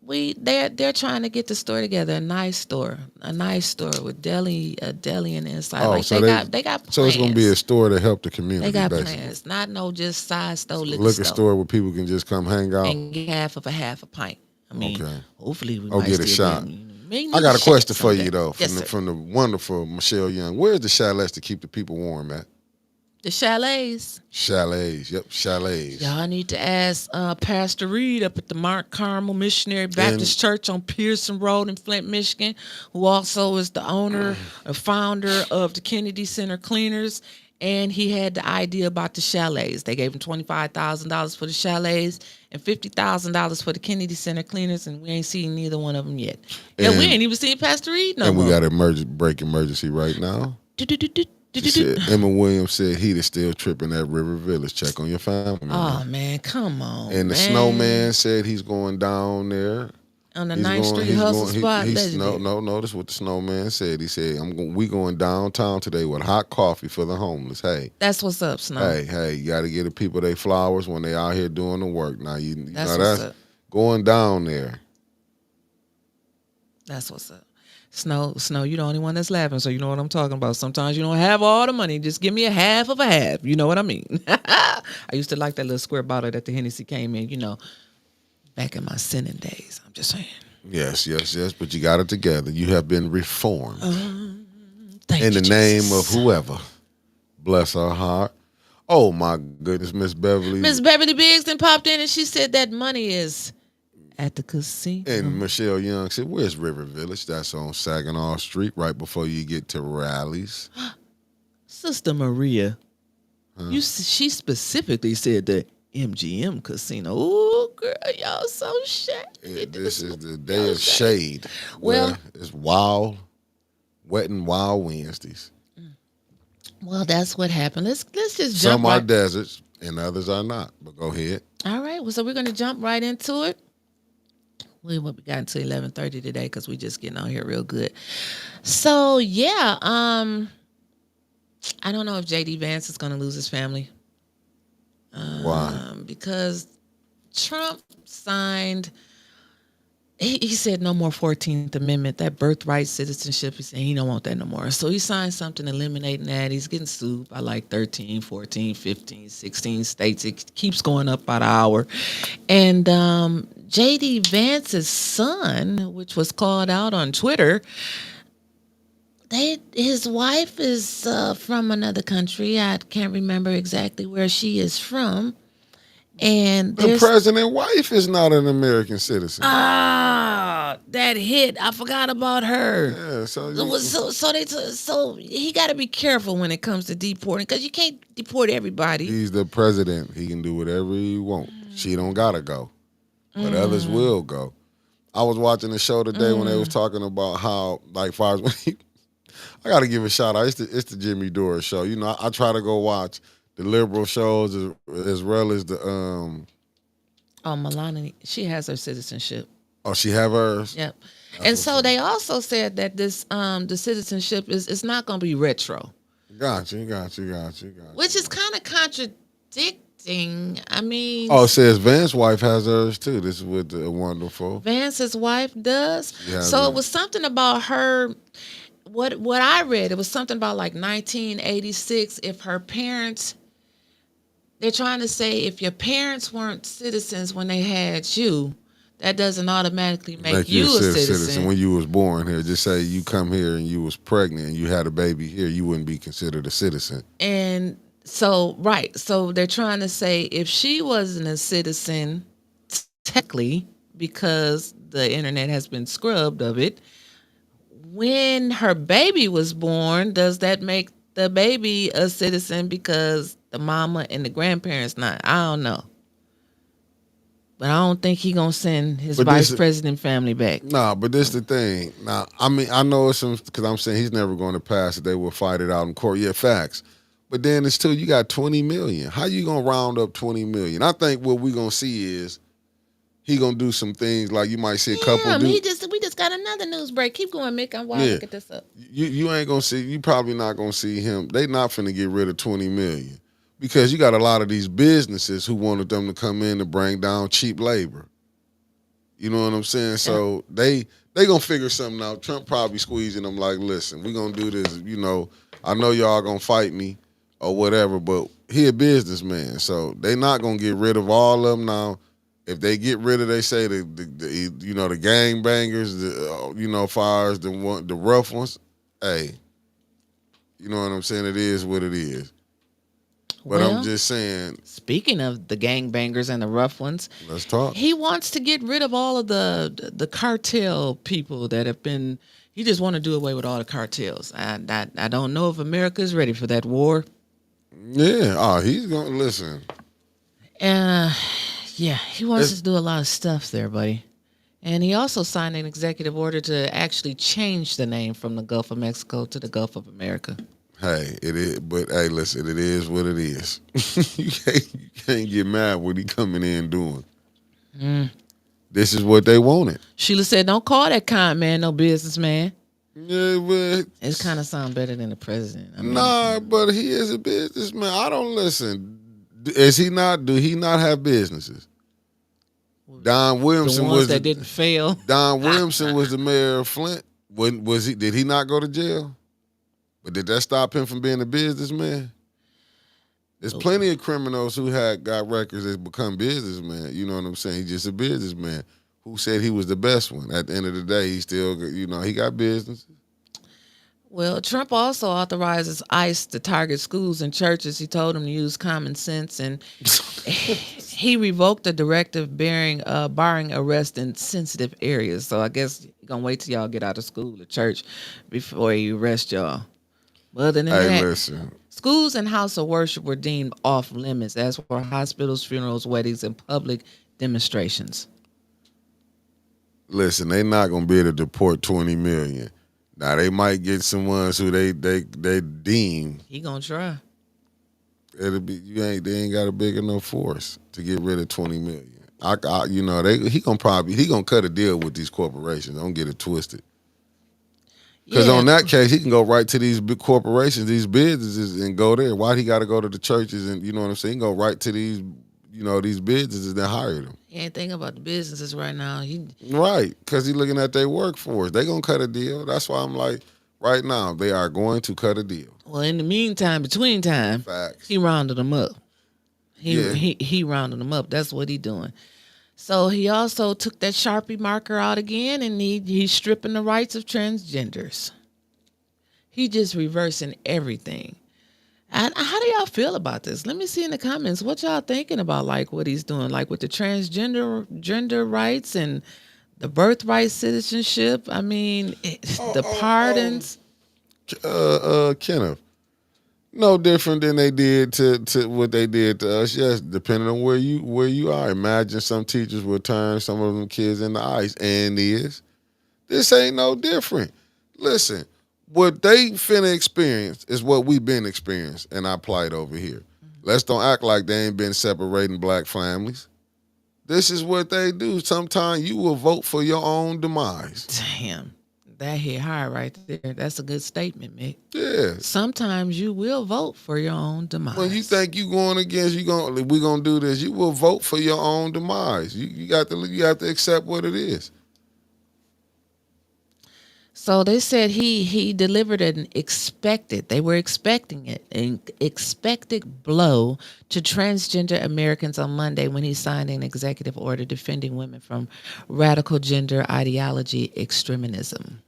they're trying to get the store together, a nice store with a deli in the inside. Oh, like so they got plans. So it's gonna be a store to help the community. They got basically. Plans, not no just side store, liquor store where people can just come hang out and get half a pint. I mean, hopefully we might get a shot. I got a question for you though, Yes, sir. from the wonderful Michelle Young. Where's the chalets to keep the people warm at? The chalets. Chalets, yep, chalets. Y'all need to ask Pastor Reed up at the Mount Carmel Missionary Baptist Church on Pearson Road in Flint, Michigan, who also is the owner or founder of the Kennedy Center Cleaners. And he had the idea about the chalets. They gave him $25,000 for the chalets and $50,000 for the Kennedy Center Cleaners, and we ain't seen neither one of them yet. And we ain't even seen Pastor Reed no more. And we got an emergency right now. Emma Williams said heat is still tripping at River Village. Check on your family. Oh, man, come on. And the snowman said he's going down there. On the 9th Street hustle spot. No. This is what the snowman said. He said, we going downtown today with hot coffee for the homeless. Hey. That's what's up, Snow. Hey, you got to give the people their flowers when they out here doing the work. Now, that's going down there. That's what's up. Snow, you're the only one that's laughing, so you know what I'm talking about. Sometimes you don't have all the money. Just give me a half of a half. You know what I mean? I used to like that little square bottle that the Hennessy came in, back in my sinning days. I'm just saying. Yes. But you got it together. You have been reformed. In the Jesus. name of whoever. Bless her heart. Oh, my goodness, Miss Beverly. Miss Beverly Biggs then popped in and she said that money is at the casino. And Michelle Young said, where's River Village? That's on Saginaw Street right before you get to Rallies. Sister Maria, she specifically said the MGM casino. Ooh, girl, y'all so shady. This is the day of shade. Well, it's wild, wet and wild Wednesdays. Well, that's what happened. Let's just jump. Some are deserts and others are not. But go ahead. All right. Well, so we're going to jump right into it. We got until 11:30 today because we just getting on here real good. So yeah, I don't know if JD Vance is going to lose his family. Why? Because Trump signed. He said no more 14th Amendment, that birthright citizenship. He said he don't want that no more. So he signed something eliminating that. He's getting sued by like 13, 14, 15, 16 states. It keeps going up by the hour. And J.D. Vance's son, which was called out on Twitter, his wife is from another country. I can't remember exactly where she is from. And the president's wife is not an American citizen. That hit. I forgot about her. Yeah, so he got to be careful when it comes to deporting because you can't deport everybody. He's the president. He can do whatever he wants. She don't gotta go, but others will go. I was watching the show today when they was talking about how, like, far as I got to give a shout out. It's the Jimmy Dore show. I try to go watch the liberal shows as well as the Melania, she has her citizenship. Oh, she have hers? Yep. And so they also said that this the citizenship is not going to be retro. Got you. Which is kind of contradicting. I mean, it says Vance's wife has hers too. This is what the wonderful Vance's wife does. So it was something about her. What I read, it was something about like 1986. If her parents. They're trying to say if your parents weren't citizens when they had you, that doesn't automatically make you a citizen. When you was born here, just say you come here and you was pregnant and you had a baby here, you wouldn't be considered a citizen. And so, right. So they're trying to say if she wasn't a citizen, technically, because the internet has been scrubbed of it, when her baby was born, does that make the baby a citizen because the mama and the grandparents not? I don't know. But I don't think he gonna send his vice president family back. Nah, but this the thing. Now, I mean, I know it's because I'm saying he's never going to pass it. They will fight it out in court. Yeah, facts. But then it's still, you got 20 million. How you gonna round up 20 million? I think what we gonna see is he gonna do some things like you might see a couple. We just got another news break. Keep going, Mick. I'm wild. Look this up. You ain't gonna see. You probably not gonna see him. They not finna get rid of 20 million because you got a lot of these businesses who wanted them to come in to bring down cheap labor. You know what I'm saying? So they gonna figure something out. Trump probably squeezing them like, listen, we gonna do this. I know y'all gonna fight me or whatever, but he a businessman, so they not gonna get rid of all of them now. If they get rid of, they say the gang bangers, far as the rough ones, hey, you know what I'm saying? It is what it is. But I'm Well, just saying, speaking of the gangbangers and the rough ones, let's talk. he wants to get rid of all of the cartel people that have been. He just want to do away with all the cartels. I don't know if America is ready for that war. Yeah. Oh, he's gonna listen. Uh, yeah, he wants It's, to do a lot of stuff there, buddy. And he also signed an executive order to actually change the name from the Gulf of Mexico to the Gulf of America. hey, it is. But hey, listen, it is what it is. you can't get mad what he coming in doing. Mm. This is what they wanted. Sheila said, "Don't call that con man no businessman." Yeah, but It kind of sound better than the president. I mean, nah, but he is a businessman. I don't listen. Is he not? Do he not have businesses? Don the Williamson ones was that didn't fail. Don Williamson was the mayor of Flint. When was he? Did he not go to jail? But did that stop him from being a businessman? There's plenty of criminals who got records that become businessmen. You know what I'm saying? He's just a businessman who said he was the best one. At the end of the day, he still, he got business. Well, Trump also authorizes ICE to target schools and churches. He told them to use common sense, and he revoked a directive barring arrest in sensitive areas. So I guess you're gonna wait till y'all get out of school or church before he arrest y'all. Other than Hey, that, listen. schools and house of worship were deemed off limits, as were hospitals, funerals, weddings, and public demonstrations. Listen, they not gonna be able to deport 20 million. Now they might get some ones who they deem He gonna try. it'll be they ain't got a big enough force to get rid of 20 million. He gonna cut a deal with these corporations. Don't get it twisted. Because Yeah, on that case, he can go right to these big corporations, these businesses, and go there. Why he got to go to the churches and you know what I'm saying? He can go right to these, these businesses and hire them. he ain't thinking about the businesses right now. Right, because he's looking at their workforce. They gonna cut a deal. That's why I'm like, right now they are going to cut a deal. Well, in the meantime, between time, Facts. he rounded them up. Yeah. He rounded them up. That's what he doing. So he also took that Sharpie marker out again, and he's stripping the rights of transgenders. He just reversing everything. And how do y'all feel about this? Let me see in the comments what y'all thinking about, like what he's doing, like with the gender rights and the birthright citizenship. I mean, the pardons. Kenneth, no different than they did to what they did to us. Yes, depending on where you are. Imagine some teachers will turn some of them kids into ice, and this ain't no different. Listen, what they finna experience is what we've been experiencing in our plight over here. Let's don't act like they ain't been separating black families. This is what they do. Sometimes you will vote for your own demise. Damn, that hit hard right there. That's a good statement, Mick. Yeah. Sometimes you will vote for your own demise. When you think you going against, we gonna do this, you will vote for your own demise. You have to accept what it is. So they said he delivered they were expecting it, an expected blow to transgender Americans on Monday when he signed an executive order defending women from radical gender ideology extremism.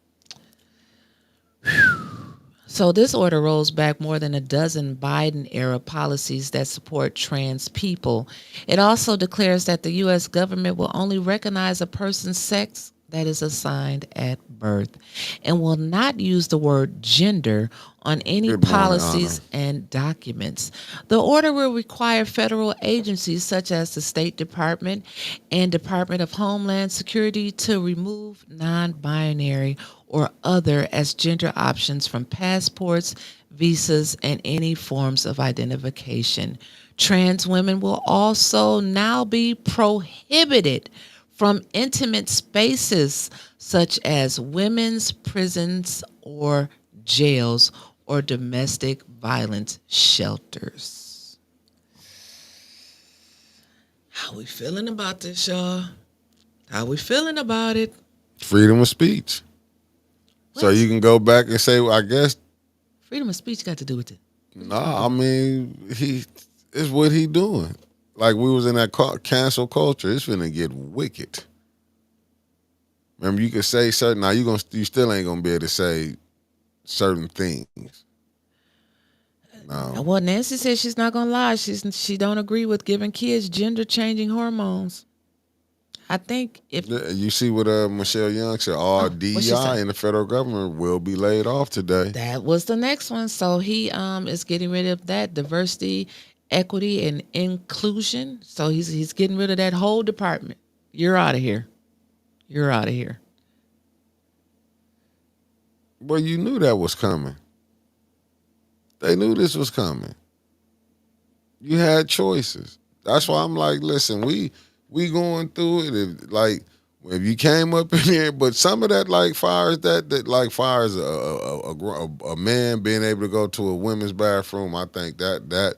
So this order rolls back more than a dozen Biden-era policies that support trans people. It also declares that the U.S. government will only recognize a person's sex that is assigned at birth and will not use the word gender on any policies and documents. The order will require federal agencies such as the State Department and Department of Homeland Security to remove non-binary or other as gender options from passports, visas, and any forms of identification. Trans women will also now be prohibited from intimate spaces such as women's prisons or jails or domestic violence shelters. How we feeling about this, y'all? How we feeling about it? Freedom of speech. What? So you can go back and say, well, I guess. Freedom of speech got to do with it. Nah, I mean, it's what he doing. like we was in that cancel culture. It's finna get wicked. Remember, you could say certain. Now you still ain't gonna be able to say certain things. No. Well, Nancy said she's not gonna lie. She don't agree with giving kids gender changing hormones. I think if You see what Michelle Young said, all what she DEI say? in the federal government will be laid off today. That was the next one. So he is getting rid of that diversity, equity, and inclusion. So he's getting rid of that whole department. You're out of here. You're out of here. Well, you knew that was coming. They knew this was coming. You had choices. That's why I'm like, listen, we going through it. Like if you came up in here, but some of that like fires that like fires a man being able to go to a women's bathroom. I think that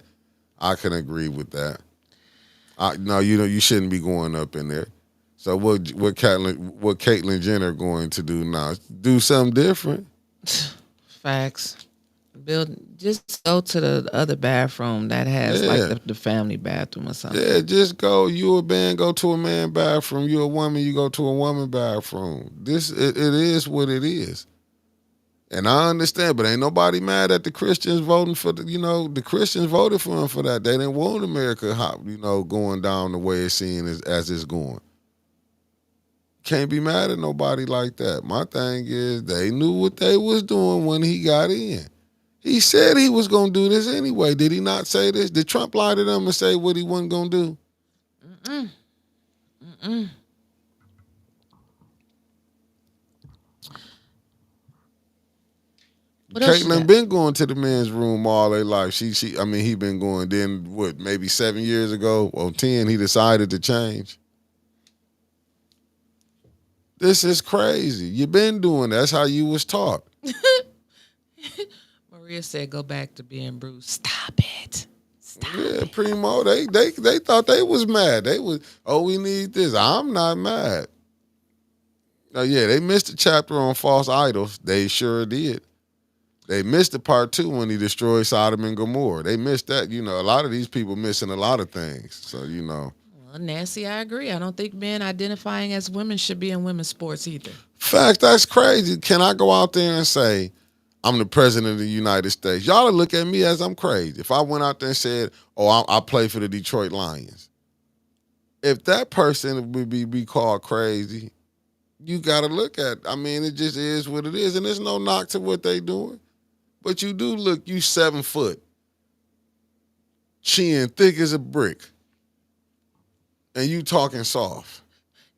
I can agree with that. No, you shouldn't be going up in there. So what Caitlyn Jenner going to do now? Do something different. Facts. Just go to the other bathroom that has like the family bathroom or something. Yeah, just go. You a man, go to a man bathroom. You a woman, you go to a woman bathroom. It is what it is. And I understand, but ain't nobody mad at the Christians voting for the Christians voted for them for that. They didn't want America going down the way it's seen as it's going. Can't be mad at nobody like that. My thing is they knew what they was doing when he got in. He said he was going to do this anyway. Did he not say this? Did Trump lie to them and say what he wasn't going to do? Mm-mm. Mm-mm. Caitlyn been going to the men's room all their life. He been going. Then maybe 7 years ago or 10, he decided to change. This is crazy. You been doing that. That's how you was taught. Maria said, "Go back to being Bruce." Stop it. Stop it. Primo. They thought they was mad. They was, we need this. I'm not mad. Oh yeah, they missed the chapter on false idols. They sure did. They missed the part 2 when he destroyed Sodom and Gomorrah. They missed that. A lot of these people missing a lot of things. So Well, Nancy, I agree. I don't think men identifying as women should be in women's sports either. Fact, that's crazy. Can I go out there and say, I'm the president of the United States? Y'all would look at me as I'm crazy. If I went out there and said, I play for the Detroit Lions. If that person would be called crazy, you got to look at, it just is what it is. And there's no knock to what they doing. But you do look, you 7 foot, chin thick as a brick, and you talking soft.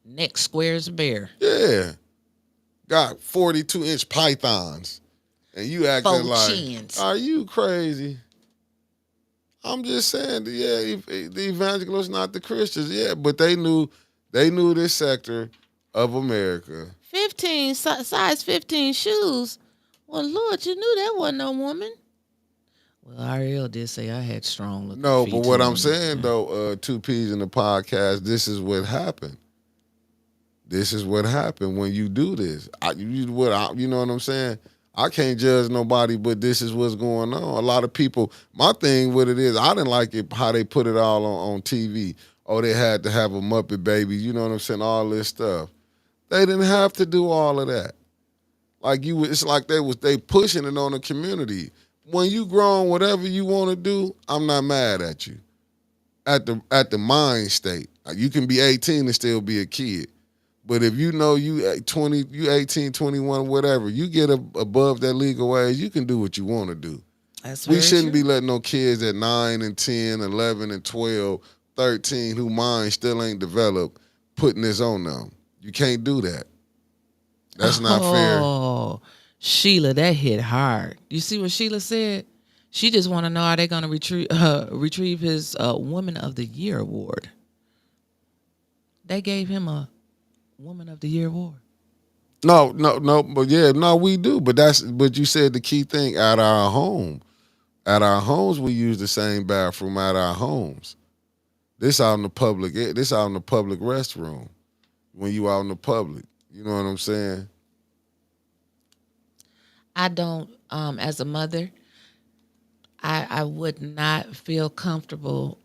Neck square as a bear. Yeah. Got 42-inch pythons. And you acting 4 like, chins. Are you crazy? I'm just saying, the evangelists, not the Christians. Yeah, but they knew this sector of America. 15, size 15 shoes. Well, Lord, you knew that wasn't no woman. Well, Ariel did say I had strong looking No, feet but what too. I'm saying, though, 2 P's in the podcast, this is what happened. This is what happened when you do this. You know what I'm saying? I can't judge nobody, but this is what's going on. A lot of people, my thing with it is, I didn't like it how they put it all on TV. They had to have a Muppet baby, you know what I'm saying? All this stuff. They didn't have to do all of that. It's like they pushing it on the community. When you grown, whatever you want to do, I'm not mad at you. At the mind state, you can be 18 and still be a kid. But if you know you 20, you 18, 21, whatever, you get above that legal age, you can do what you want to do. We shouldn't be letting no kids at 9 and 10, 11 and 12, 13 who mind still ain't developed putting this on them. You can't do that. That's not fair. Oh, Sheila, that hit hard. You see what Sheila said? She just want to know, are they going to retrieve his Woman of the Year award? They gave him a Woman of the Year award. No, but we do. But you said the key thing, at our home. At our homes, we use the same bathroom at our homes. This out in the public restroom. When you out in the public. You know what I'm saying? I don't, as a mother, I would not feel comfortable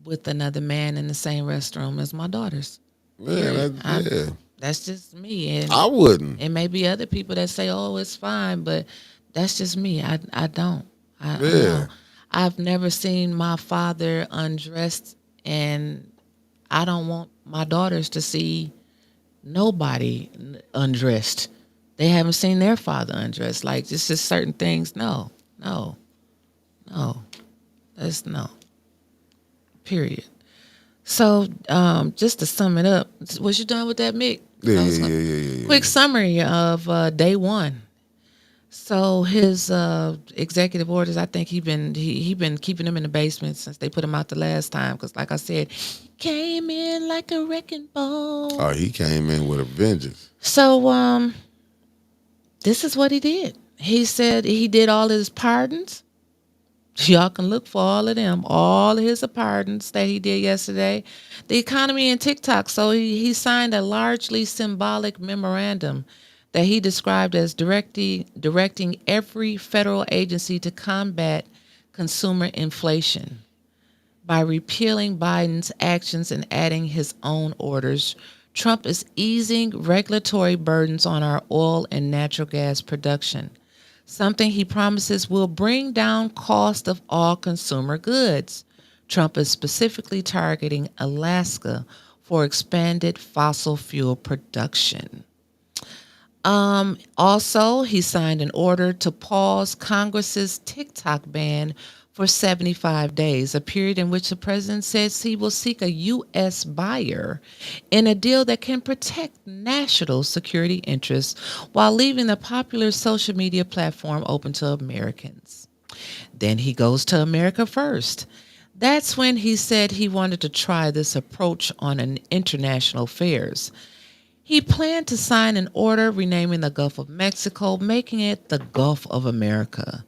with another man in the same restroom as my daughters. Yeah, Period. yeah. That's just me, and I wouldn't. it may be other people that say, "Oh, it's fine," but that's just me. I don't. I Yeah. know. I've never seen my father undressed, and I don't want my daughters to see nobody undressed. They haven't seen their father undressed. Like just certain things. No, no, no. That's no. Period. So, just to sum it up, was you done with that, Mick? Yeah, So, yeah, yeah, yeah, yeah, quick yeah. summary of day one. So his executive orders, I think he been keeping them in the basement since they put him out the last time. Because, like I said, he came in like a wrecking ball. Oh, he came in with a vengeance. So, this is what he did. He said he did all his pardons. Y'all can look for all of them, all of his pardons that he did yesterday. The economy and TikTok. So he signed a largely symbolic memorandum that he described as directing every federal agency to combat consumer inflation by repealing Biden's actions and adding his own orders. Trump is easing regulatory burdens on our oil and natural gas production, something he promises will bring down cost of all consumer goods. Trump is specifically targeting Alaska for expanded fossil fuel production. Also, he signed an order to pause Congress's TikTok ban for 75 days, a period in which the president says he will seek a U.S. buyer in a deal that can protect national security interests while leaving the popular social media platform open to Americans. Then he goes to America First. That's when he said he wanted to try this approach on an international affairs. He planned to sign an order renaming the Gulf of Mexico, making it the Gulf of America.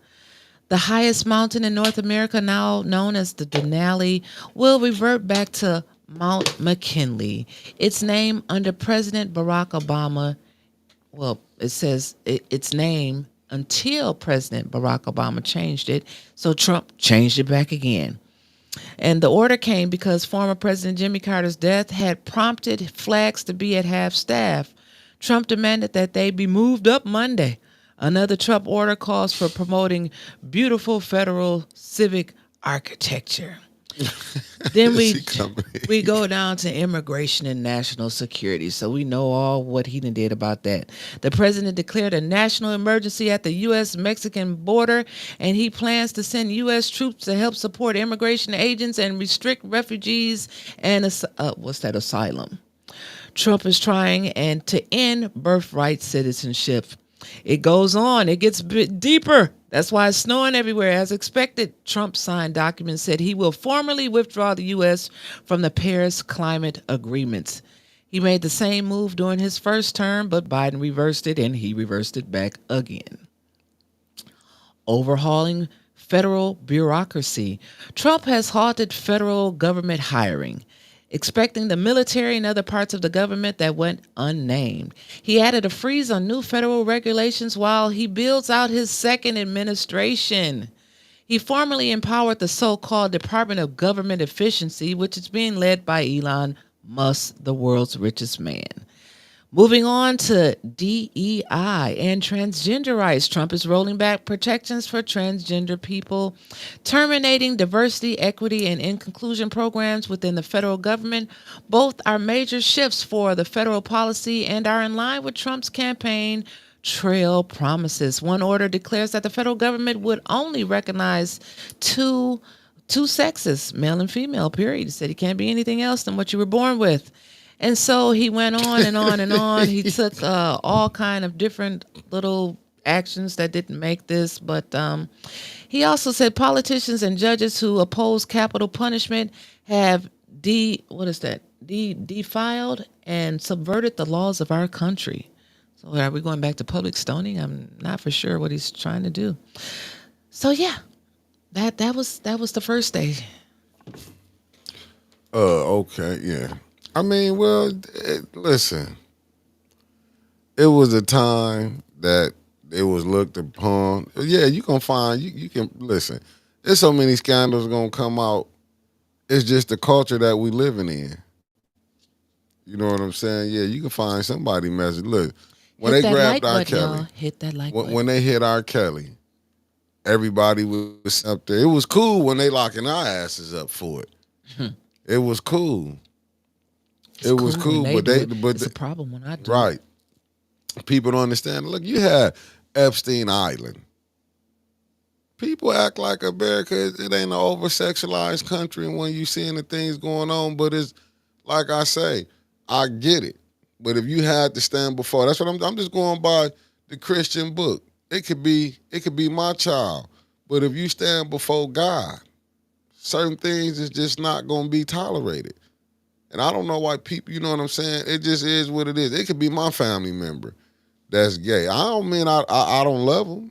The highest mountain in North America, now known as the Denali, will revert back to Mount McKinley, its name under President Barack Obama. Well, it says its name until President Barack Obama changed it, so Trump changed it back again. And the order came because former President Jimmy Carter's death had prompted flags to be at half staff. Trump demanded that they be moved up Monday. Another Trump order calls for promoting beautiful federal civic architecture. Then She coming. we go down to immigration and national security. So we know all what he did about that. The president declared a national emergency at the U.S.-Mexican border, and he plans to send U.S. troops to help support immigration agents and restrict refugees and asylum. Trump is trying and to end birthright citizenship. It goes on. It gets a bit deeper. That's why it's snowing everywhere. As expected, Trump signed documents said he will formally withdraw the U.S. from the Paris climate agreements. He made the same move during his first term, but Biden reversed it, and he reversed it back again. Overhauling federal bureaucracy. Trump has halted federal government hiring, expecting the military and other parts of the government that went unnamed. He added a freeze on new federal regulations while he builds out his second administration. He formally empowered the so-called Department of Government Efficiency, which is being led by Elon Musk, the world's richest man. Moving on to DEI and transgender rights. Trump is rolling back protections for transgender people, terminating diversity, equity, and inclusion programs within the federal government. Both are major shifts for the federal policy and are in line with Trump's campaign trail promises. One order declares that the federal government would only recognize two sexes, male and female, period. He said he can't be anything else than what you were born with. And so he went on and on and on. He took all kind of different little actions that didn't make this. But he also said politicians and judges who oppose capital punishment have defiled and subverted the laws of our country. So are we going back to public stoning? I'm not for sure what he's trying to do. So yeah, that was the first day. Okay, yeah. I mean, well, listen. It was a time that it was looked upon. Yeah, you can find you can listen. There's so many scandals gonna come out. It's just the culture that we living in. You know what I'm saying? Yeah, you can find somebody messing. Look, when Hit they that grabbed like R. button, Kelly, y'all. Hit that like when button. they hit R. Kelly, everybody was up there. It was cool when they locking our asses up for it. It was cool. It's It was cool when cool, they but do it. It's a problem when I do it. right. People don't understand. Look, you had Epstein Island. People act like America it ain't an over sexualized country, and when you seeing the things going on, but it's like I say, I get it. But if you had to stand before, that's what I'm just going by the Christian book. It could be my child. But if you stand before God, certain things is just not gonna be tolerated. And I don't know why people, you know what I'm saying? It just is what it is. It could be my family member that's gay. I don't mean I don't love them,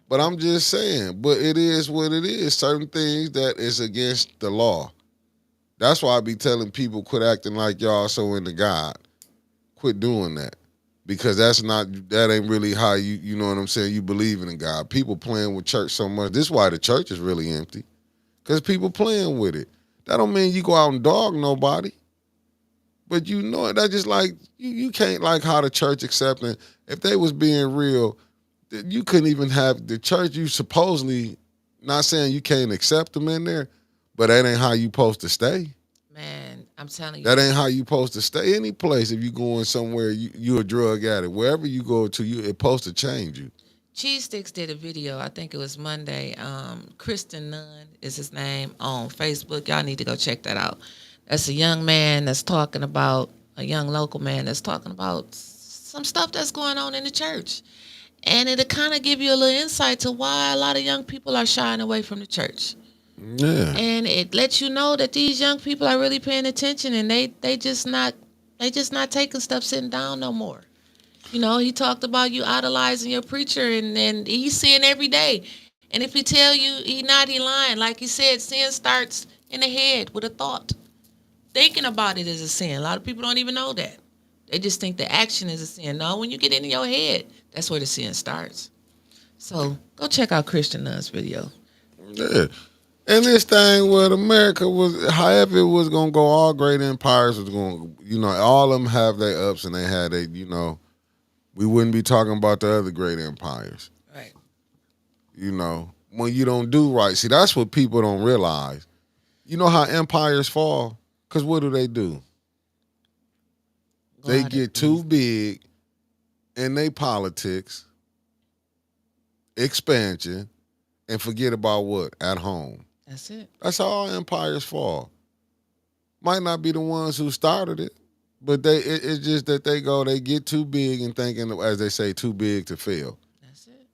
but I'm just saying. But it is what it is. Certain things that is against the law. That's why I be telling people quit acting like y'all so into God. Quit doing that. Because that ain't really how you know what I'm saying, you believing in God. People playing with church so much. This is why the church is really empty. Because people playing with it. That don't mean you go out and dog nobody. But you know it. That's just like you can't like how the church accepting. If they was being real, you couldn't even have the church. You supposedly not saying you can't accept them in there, but that ain't how you supposed to stay. Man, I'm telling you. That ain't how you supposed to stay. Any place if you going somewhere, you a drug addict. Wherever you go to, it supposed to change you. Cheese Sticks did a video. I think it was Monday. Kristen Nunn is his name on Facebook. Y'all need to go check that out. That's a young man that's talking about a young local man that's talking about some stuff that's going on in the church, and it'll kind of give you a little insight to why a lot of young people are shying away from the church. Yeah. And it lets you know that these young people are really paying attention, and they just not taking stuff sitting down no more. You know, he talked about you idolizing your preacher, and he's sin every day. And if he tell you he lying. Like he said, sin starts in the head with a thought. Thinking about it is a sin. A lot of people don't even know that. They just think the action is a sin. No, when you get into your head, that's where the sin starts. So go check out Christian Nunn's video. Yeah. And this thing with America was, however it was gonna go, all great empires was going, all of them have their ups and they had we wouldn't be talking about the other great empires. Right. When you don't do right. See, that's what people don't realize. You know how empires fall? Because what do? They get too big in their politics, expansion, and forget about what? At home. That's it. That's how all empires fall. Might not be the ones who started it, but it's just that they get too big and thinking, as they say, too big to fail. That's it.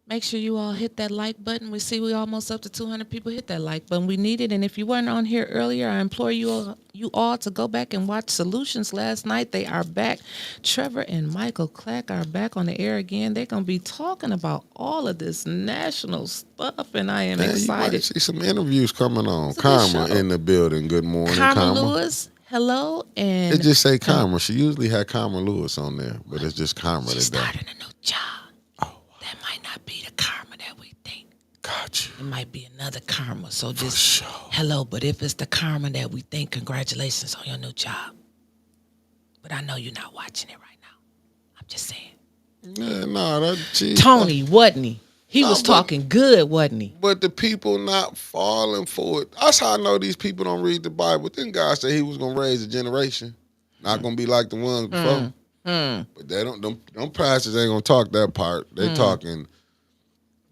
Make sure you all hit that like button. We see we almost up to 200 people. Hit that like button. We need it. And if you weren't on here earlier, I implore you all to go back and watch Solutions last night. They are back. Trevor and Michael Clack are back on the air again. They're going to be talking about all of this national stuff, and I am excited. You might see some interviews coming on. It's a good Karma show. in the building. Good morning, Karma Karma. Lewis, hello. And It just say Karma. She usually had Karma Lewis on there, but it's just Karma she's today. starting a new job. Oh, That might not be the karma that we think. got you. It might be another karma. So just sure. hello, but if it's the karma that we think, congratulations on your new job. But I know you're not watching it right now. I'm just saying. Yeah, no, Tony, wasn't he? He was but- talking good, wasn't he? But the people not falling for it. That's how I know these people don't read the Bible. Then God said He was gonna raise a generation, not gonna be like the ones before. But they don't. Them pastors ain't gonna talk that part. They talking.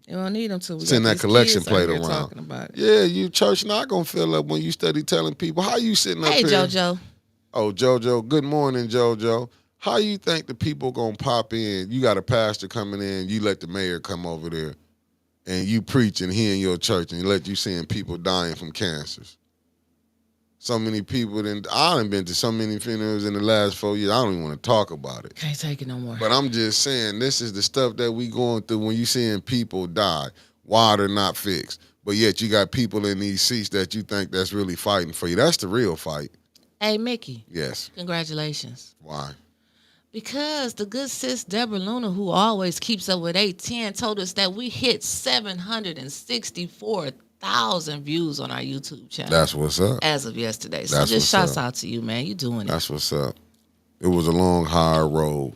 You don't need them to. We Send got that these collection kids out plate here around. talking about it. Yeah, you church not gonna fill up when you study telling people how you sitting up Hey, here. JoJo. Oh, JoJo. Good morning, JoJo. How you think the people gonna pop in? You got a pastor coming in. You let the mayor come over there, and you preaching here in your church, and let you seeing people dying from cancers. So many people. I done been to so many funerals in the last 4 years. I don't even want to talk about it. Can't take it no more. But I'm just saying, this is the stuff that we going through when you seeing people die, water not fixed. But yet you got people in these seats that you think that's really fighting for you. That's the real fight. Hey, Mickey. Yes. Congratulations. Why? Because the good sis Deborah Luna, who always keeps up with 810, told us that we hit 1,000 views on our YouTube channel. That's what's up. As of yesterday. So That's just what's shouts up. out to you, man. You doing it. That's what's up. It was a long, hard road.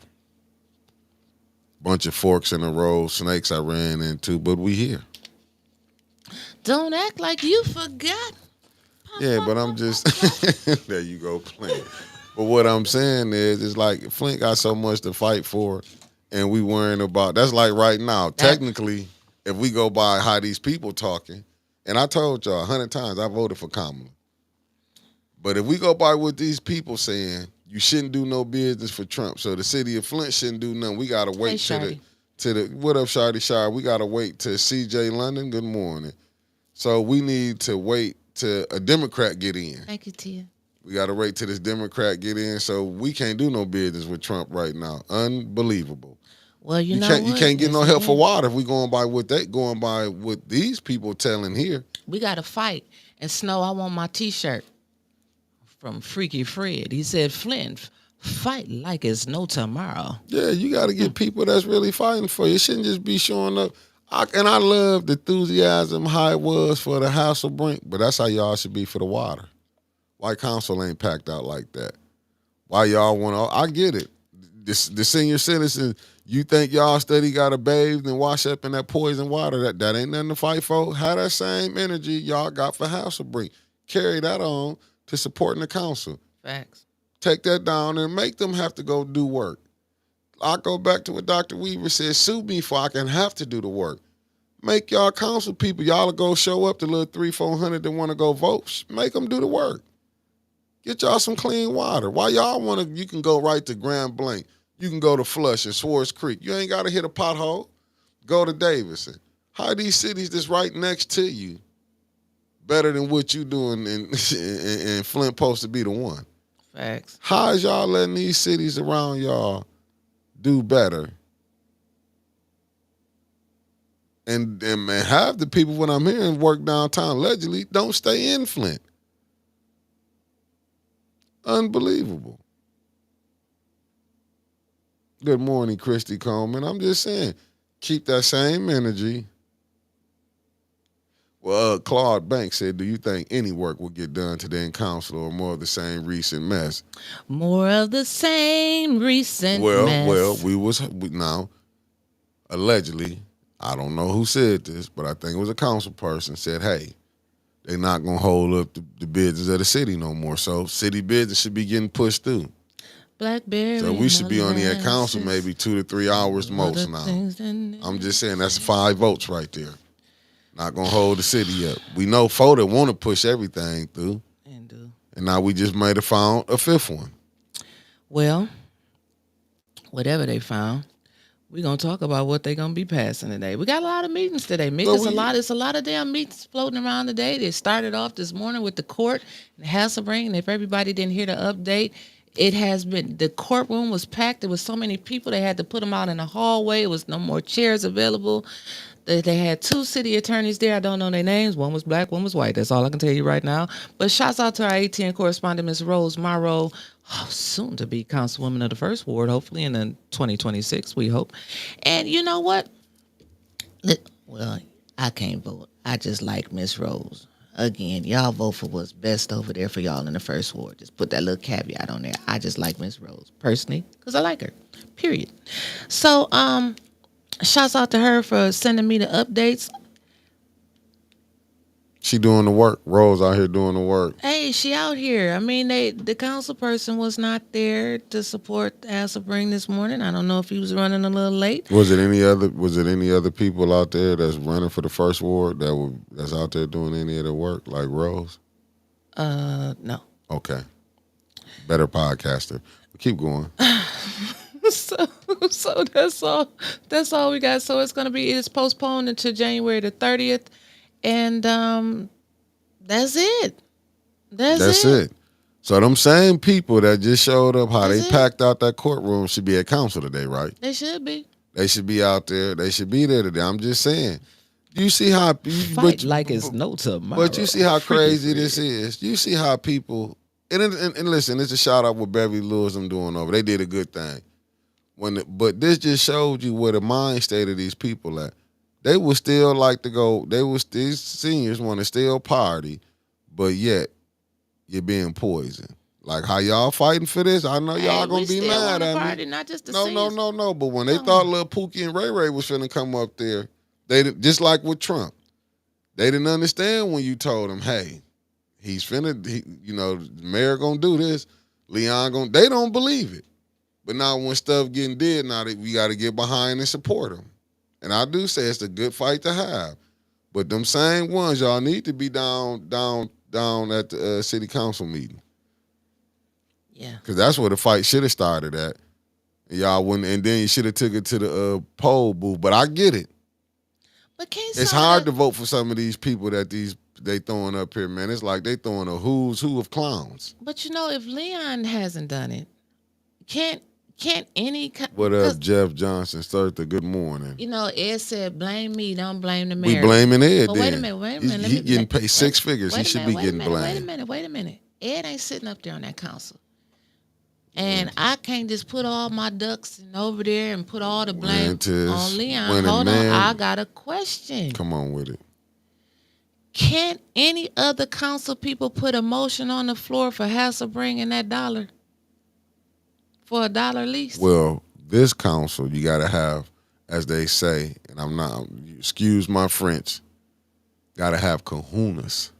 Bunch of forks in the road, snakes I ran into, but we here. Don't act like you forgot. Yeah, but I'm just there you go playing. But what I'm saying is, it's like Flint got so much to fight for, and we worrying about. That's like right now. Technically, if we go by how these people talking, and I told y'all 100 times I voted for Kamala. But if we go by what these people saying, you shouldn't do no business for Trump. So the city of Flint shouldn't do nothing. We gotta wait to the what up, Shardy Shire? We gotta wait to CJ London. Good morning. So we need to wait till a Democrat get in. Thank you, Tia. We gotta wait till this Democrat get in. So we can't do no business with Trump right now. Unbelievable. Well, you can't get no help for water if we going by what these people telling here. We gotta fight. And Snow, I want my T-shirt from Freaky Fred. He said, Flint, fight like it's no tomorrow. Yeah, you got to get people that's really fighting for you. It shouldn't just be showing up. I love the enthusiasm how it was for the Hasselbring, but that's how y'all should be for the water. White Council ain't packed out like that. Why y'all want to? I get it. The senior citizens, you think y'all steady got to bathe and wash up in that poison water. That ain't nothing to fight for. Have that same energy y'all got for Hasselbring. Carry that on to supporting the council. Facts. Take that down and make them have to go do work. I go back to what Dr. Weaver said, sue me for I can have to do the work. Make y'all council people, y'all go show up, the little 300-400 that want to go vote. Make them do the work. Get y'all some clean water. Why y'all want to, you can go right to Grand Blanc. You can go to Flush and Swartz Creek. You ain't got to hit a pothole. Go to Davidson. How these cities that's right next to you better than what you doing and Flint supposed to be the one? Facts. How is y'all letting these cities around y'all do better? And half the people, when I'm hearing work downtown allegedly, don't stay in Flint. Unbelievable. Good morning, Christy Coleman. I'm just saying, keep that same energy. Well, Claude Banks said, do you think any work will get done today in council or more of the same recent mess? More of the same recent mess. Well, now, allegedly, I don't know who said this, but I think it was a council person said, hey, they're not going to hold up the business of the city no more. So city business should be getting pushed through. Blackberry. So we should be on the council maybe 2 to 3 hours most now. I'm just saying that's 5 votes right there. Not gonna hold the city up. We know FODA want to push everything through, and now we just made found a 5th one. Well, whatever they found, we're gonna talk about what they're gonna be passing today. We got a lot of meetings today. It's a lot of damn meetings floating around today. They started off this morning with the court and Hasselbring, and if everybody didn't hear the update, it has been, the courtroom was packed. There was so many people, they had to put them out in the hallway. It was no more chairs available. They had 2 city attorneys there. I don't know their names. One was black, one was white. That's all I can tell you right now. But shouts out to our ATN correspondent, Ms. Rose Morrow, soon to be councilwoman of the 1st Ward, hopefully in 2026, we hope. And you know what? Well, I can't vote. I just like Ms. Rose. Again, y'all vote for what's best over there for y'all in the 1st Ward. Just put that little caveat on there. I just like Ms. Rose, personally, because I like her, period. So, shouts out to her for sending me the updates. She doing the work. Rose out here doing the work. Hey, she out here. I mean, the council person was not there to support Hasselbring this morning. I don't know if he was running a little late. Was it any other people out there that's running for the 1st Ward that's out there doing any of the work like Rose? No. Okay. Better podcaster. Keep going. So that's all we got. So it's postponed until January the 30th. And that's it. That's it. So them same people that just showed up, how they packed out that courtroom should be at council today, right? They should be. They should be out there. They should be there today. I'm just saying. You see how fight like it's no tomorrow. But you see how crazy this is. You see how people and listen, it's a shout out what Beverly Lewis them doing over. They did a good thing. But this just showed you where the mind state of these people at. they would still like to go. These seniors want to still party, but yet you're being poisoned. Like how y'all fighting for this? I know y'all Hey, we gonna be still mad want to at party, me. not just the No, no, seniors. no, no. But when they No. thought Lil Pookie and Ray Ray was finna come up there, just like with Trump, they didn't understand when you told them, "Hey, he's finna, the mayor gonna do this, Leon gonna." They don't believe it. But now when stuff getting did, now that we got to get behind and support them. And I do say it's a good fight to have. But them same ones, y'all need to be down at the city council meeting. Yeah. Because that's where the fight should have started at. And y'all wouldn't, and then you should have took it to the poll booth. But I get it. But can't It's some of hard the, to vote for some of these people that they throwing up here, man. It's like they throwing a who's who of clowns. But if Leon hasn't done it, can't any? What up, Jeff Johnson? Thursday, good morning. Ed said, "Blame me, don't blame the We mayor." blaming Ed. But then. wait a minute. He getting paid six figures. Wait He a should minute, be wait a getting minute, blamed. Wait a minute. Ed ain't sitting up there on that council. And I can't just put all my ducks over there and put all the blame on Leon. Hold on, I got a question. Come on with it. Can't any other council people put a motion on the floor for Hasselbring and that $1? For $1 lease? Well, this council, you got to have, as they say, and I'm not, excuse my French, got to have kahunas.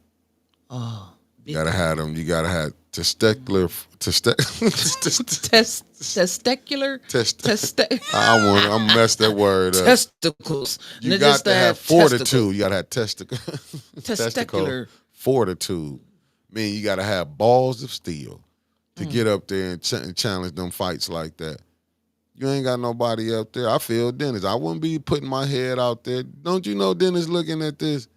Oh. You got to have them. You got to have testicular. I'm mess that word up. Testicles. You got to have fortitude. You got to have testicular fortitude. Mean you got to have balls of steel to get up there and challenge them fights like that. You ain't got nobody up there. I feel Dennis. I wouldn't be putting my head out there. Don't you know Dennis looking at this?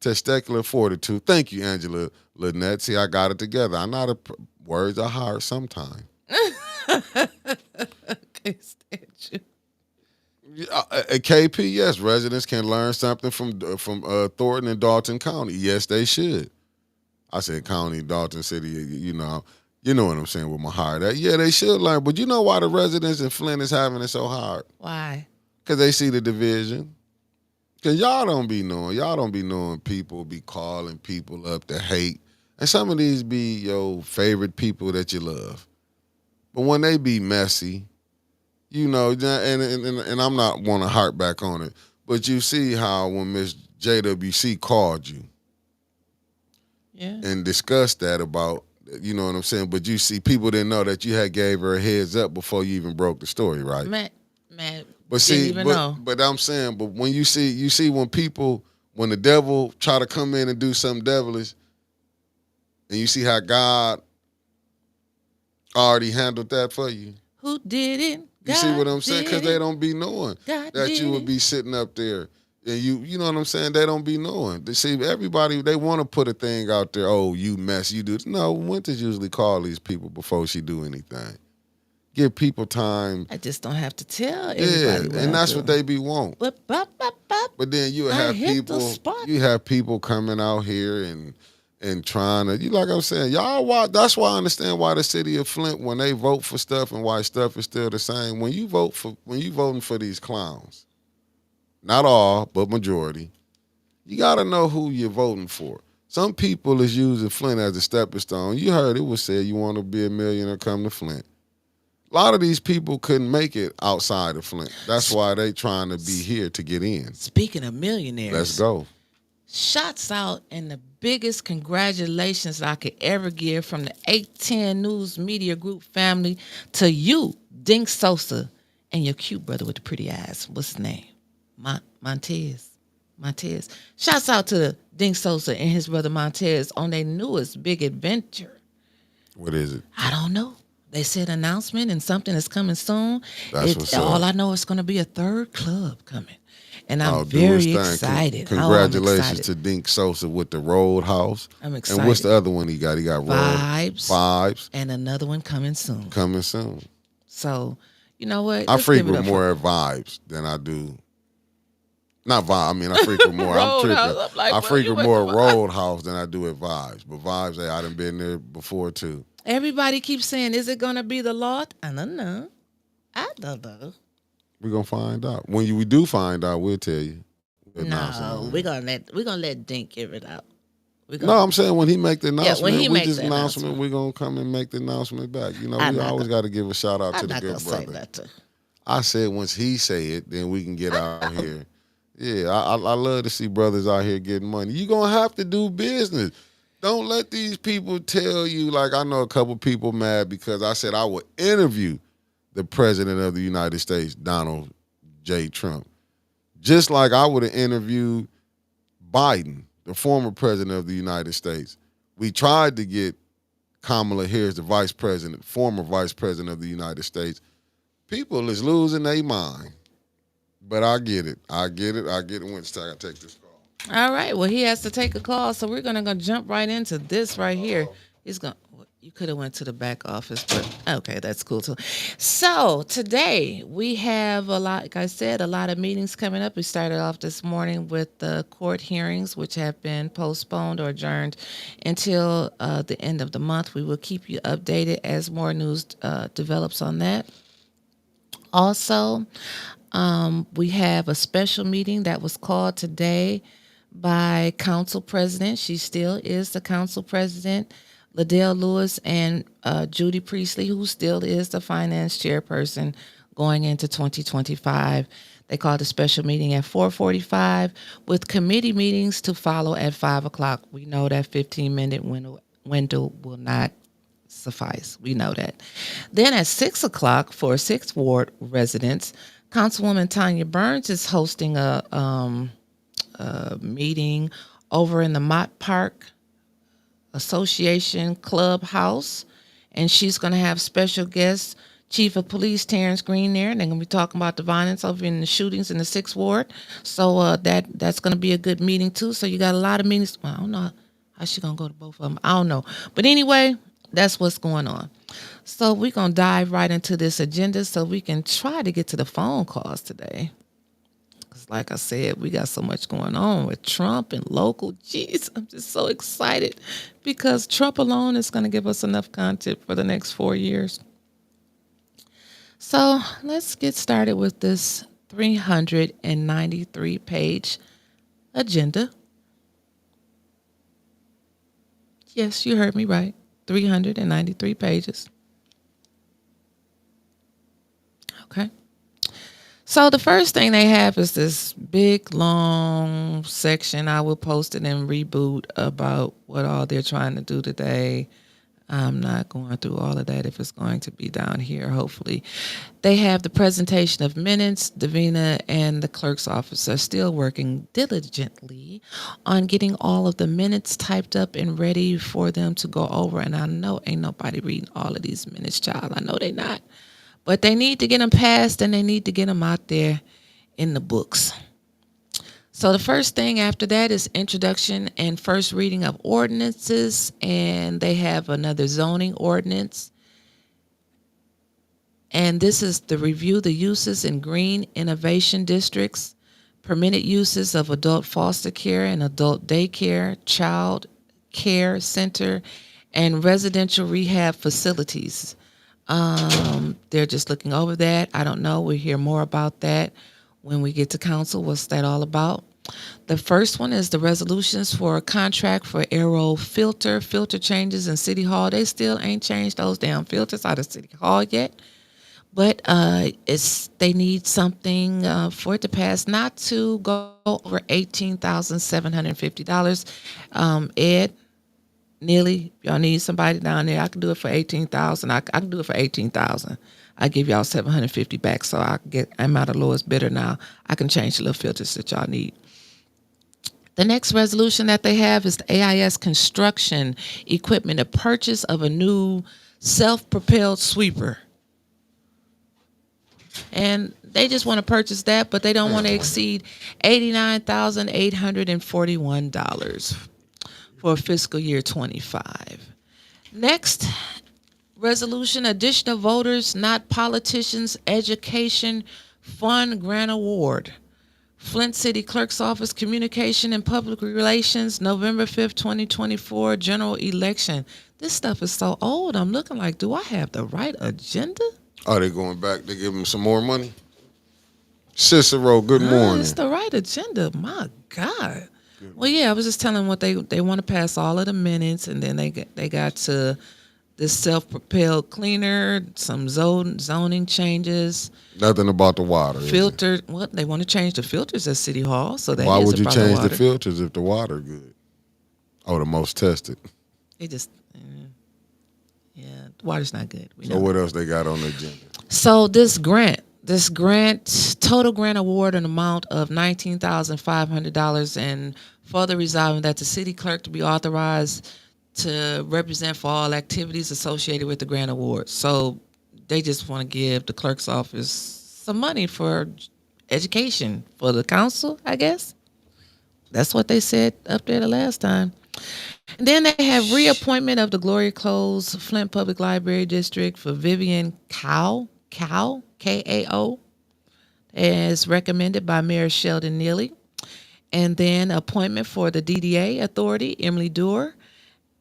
Testicular fortitude. Thank you, Angela Lynette. See, I got it together. I know the words are hard sometimes. Can't stand you. At KP, yes, residents can learn something from Thornton and Dalton County. Yes, they should. I said county, Dalton City. You know what I'm saying with my heart. Yeah, they should learn. But you know why the residents in Flint is having it so hard? Why? Because they see the division. Because y'all don't be knowing people be calling people up to hate. And some of these be your favorite people that you love. But when they be messy, and I'm not want to harp back on it, but you see how when Miss JWC called you and discussed that about, you know what I'm saying? But you see people didn't know that you had gave her a heads up before you even broke the story, right? Man, but see, but I'm saying, but when you see when the devil try to come in and do something devilish, and you see how God already handled that for you. Who did it? You see what I'm saying? Because they don't be knowing that you would be sitting up there. And you know what I'm saying? They don't be knowing. They see, everybody, they want to put a thing out there, oh, you mess, you do. No, Winters usually call these people before she do anything. Give people time. I just don't have to tell everybody. Yeah, and that's what they be want. But then you have people coming out here and trying to, like I'm saying, y'all. That's why I understand why the city of Flint, when they vote for stuff and why stuff is still the same. When you voting for these clowns, not all, but majority, you got to know who you're voting for. Some people is using Flint as a stepping stone. You heard it was said you want to be a millionaire, come to Flint. A lot of these people couldn't make it outside of Flint. That's why they trying to be here to get in. Speaking of millionaires. Let's go. Shots out and the biggest congratulations I could ever give from the 810 News Media Group family to you, Dink Sosa, and your cute brother with the pretty eyes. What's his name? Montez. Shouts out to Dink Sosa and his brother Montez on their newest big adventure. What is it? I don't know. They said announcement and something is coming soon. That's what's up. All I know is going to be a third club coming. And I'm very excited. Congratulations to Dink Sosa with the Roadhouse. I'm excited. And what's the other one he got? He got Vibes. And another one coming soon. So, you know what? I frequent more at Vibes than I do. Not Vibe. I mean, I frequent more. I'm tripping. I frequent more Roadhouse than I do at Vibes. But Vibes, I done been there before too. Everybody keeps saying, is it going to be the Lord? I don't know. We're gonna find out. When we do find out, we'll tell you. We'll announce it No, on we're here. gonna let Dink give it out. We're No, gonna I'm saying when he make the Yeah, when announcement, he we makes just the announcement. announcement. We're gonna come and make the announcement back. I'm We not always gonna got to give a shout out to I'm the not gonna good say brother. nothing. I said once he say it, then we can get I out know. here. Yeah, I love to see brothers out here getting money. You gonna have to do business. Don't let these people tell you, like, I know a couple people mad because I said I would interview the president of the United States, Donald J. Trump. Just like I would have interviewed Biden, the former president of the United States. We tried to get Kamala Harris, the vice president, former vice president of the United States. People is losing their mind. But I get it. I get it. I get it. When it's time, I take this call. All right. Well, he has to take a call, so we're gonna jump right into this right here. He's gonna. You could have went to the back office, but okay, that's cool too. So today we have a lot. Like I said, a lot of meetings coming up. We started off this morning with the court hearings, which have been postponed or adjourned until the end of the month. We will keep you updated as more news develops on that. Also, we have a special meeting that was called today by Council President. She still is the Council President, Liddell Lewis, and Judy Priestley, who still is the Finance Chairperson going into 2025. They called a special meeting at 4:45 with committee meetings to follow at 5 o'clock. We know that 15-minute window will not suffice. We know that. Then at 6 o'clock for Sixth Ward residents, Councilwoman Tanya Burns is hosting a meeting over in the Mott Park Association Clubhouse, and she's going to have special guests, Chief of Police Terrence Green there, and they're going to be talking about the violence over in the shootings in the Sixth Ward. So that's going to be a good meeting too. So you got a lot of meetings. Well, I don't know how she going to go to both of them. I don't know, but anyway, that's what's going on. So we're going to dive right into this agenda so we can try to get to the phone calls today. Because like I said, we got so much going on with Trump and local. Jeez, I'm just so excited because Trump alone is going to give us enough content for the next 4 years. So let's get started with this 393-page agenda. Yes, you heard me right. 393 pages. Okay. So the first thing they have is this big, long section. I will post it in Reboot about what all they're trying to do today. I'm not going through all of that if it's going to be down here, hopefully. They have the presentation of minutes. Davina and the clerk's office are still working diligently on getting all of the minutes typed up and ready for them to go over. And I know ain't nobody reading all of these minutes, child. I know they not. But they need to get them passed and they need to get them out there in the books. So the first thing after that is introduction and first reading of ordinances, and they have another zoning ordinance. And this is to review the uses in green innovation districts, permitted uses of adult foster care and adult daycare, child care center, and residential rehab facilities. They're just looking over that. I don't know. We'll hear more about that when we get to council. What's that all about? The first one is the resolutions for a contract for aero filter changes in City Hall. They still ain't changed those damn filters out of City Hall yet. But they need something for it to pass, not to go over $18,750. Ed, Neely, y'all need somebody down there. I can do it for 18,000. I can do it for 18,000. I give y'all 750 back, so I'm at a lowest bidder now. I can change the little filters that y'all need. The next resolution that they have is the AIS construction equipment, a purchase of a new self-propelled sweeper. And they just want to purchase that, but they don't want to exceed $89,841 for fiscal year 25. Next resolution, additional voters, not politicians, education fund grant award. Flint City Clerk's Office, Communication and Public Relations, November 5th, 2024, general election. This stuff is so old. I'm looking like, do I have the right agenda? Are they going back to give them some more money? Cicero, good morning. It's the right agenda. My God. Well, yeah, I was just telling what they want to pass all of the minutes, and then they got to this self-propelled cleaner, some zoning changes, Nothing about the water. filter. What they want to change the filters at City Hall, so that Why is would you about change water. the filters if the water good? Oh, the most tested. They just, yeah, the water's not good. We So know. what else they got on the agenda? So this grant, total grant award an amount of $19,500, and further resolving that the city clerk to be authorized to represent for all activities associated with the grant award. So they just want to give the clerk's office some money for education for the council, I guess. That's what they said up there the last time. And then they have reappointment of the Gloria Close Flint Public Library District for Vivian Kao, K-A-O, as recommended by Mayor Sheldon Neely. And then appointment for the DDA Authority, Emily Doerr,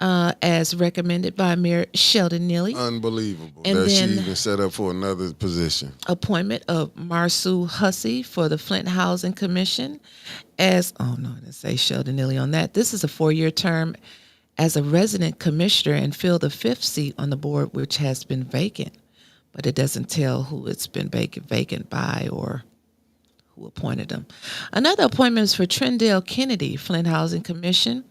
as recommended by Mayor Sheldon Neely. Unbelievable And that she then- even set up for another position. Appointment of Marsu Hussey for the Flint Housing Commission as, oh no, I didn't say Sheldon Neely on that. This is a 4-year term as a resident commissioner and fill the 5th seat on the board, which has been vacant. But it doesn't tell who it's been vacant by or who appointed them. Another appointment is for Trendale Kennedy, Flint Housing Commission.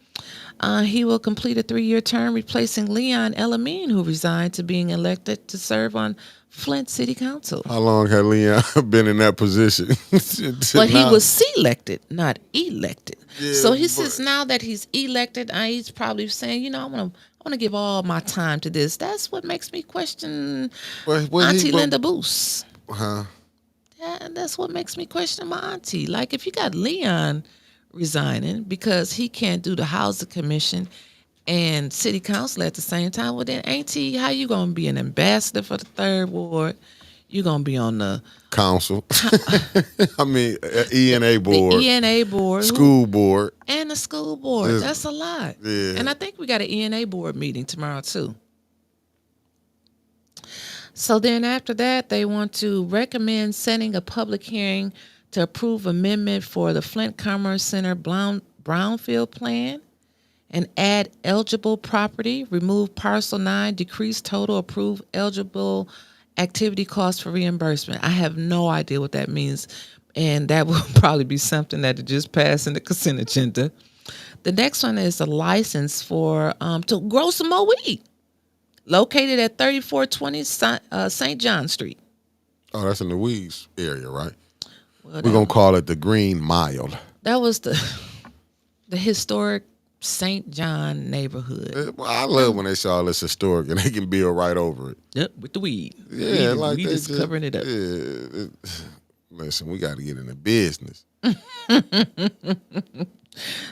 He will complete a 3-year term, replacing Leon Elamine, who resigned to being elected to serve on Flint City Council. How long had Leon been in that position? But he was selected, not elected. Yeah, so he but- says now that he's elected, he's probably saying, I want to give all my time to this. That's what makes me question Auntie Linda Boos. Huh? Yeah, that's what makes me question my auntie. Like, if you got Leon resigning because he can't do the housing commission and city council at the same time, well then, auntie, how you gonna be an ambassador for the 3rd ward? You gonna be on the Council. I mean, ENA board. the ENA board, School board. and the school board. Yes. That's a lot. Yeah. And I think we got an ENA board meeting tomorrow too. So then after that, they want to recommend setting a public hearing to approve amendment for the Flint Commerce Center Brownfield Plan and add eligible property, remove parcel 9, decrease total approved eligible activity costs for reimbursement. I have no idea what that means, and that will probably be something that just passed in the consent agenda. The next one is a license for to grow some more weed, located at 3420 St. John Street. Oh, that's in the Weeds area, right? Well, We're going to call it the Green Mile. that was the historic St. John neighborhood. Well, I love when they say all this historic and they can build right over it. Yep, with the weed. Yeah, like weed they is just, covering it up. Yeah, listen, we got to get into business.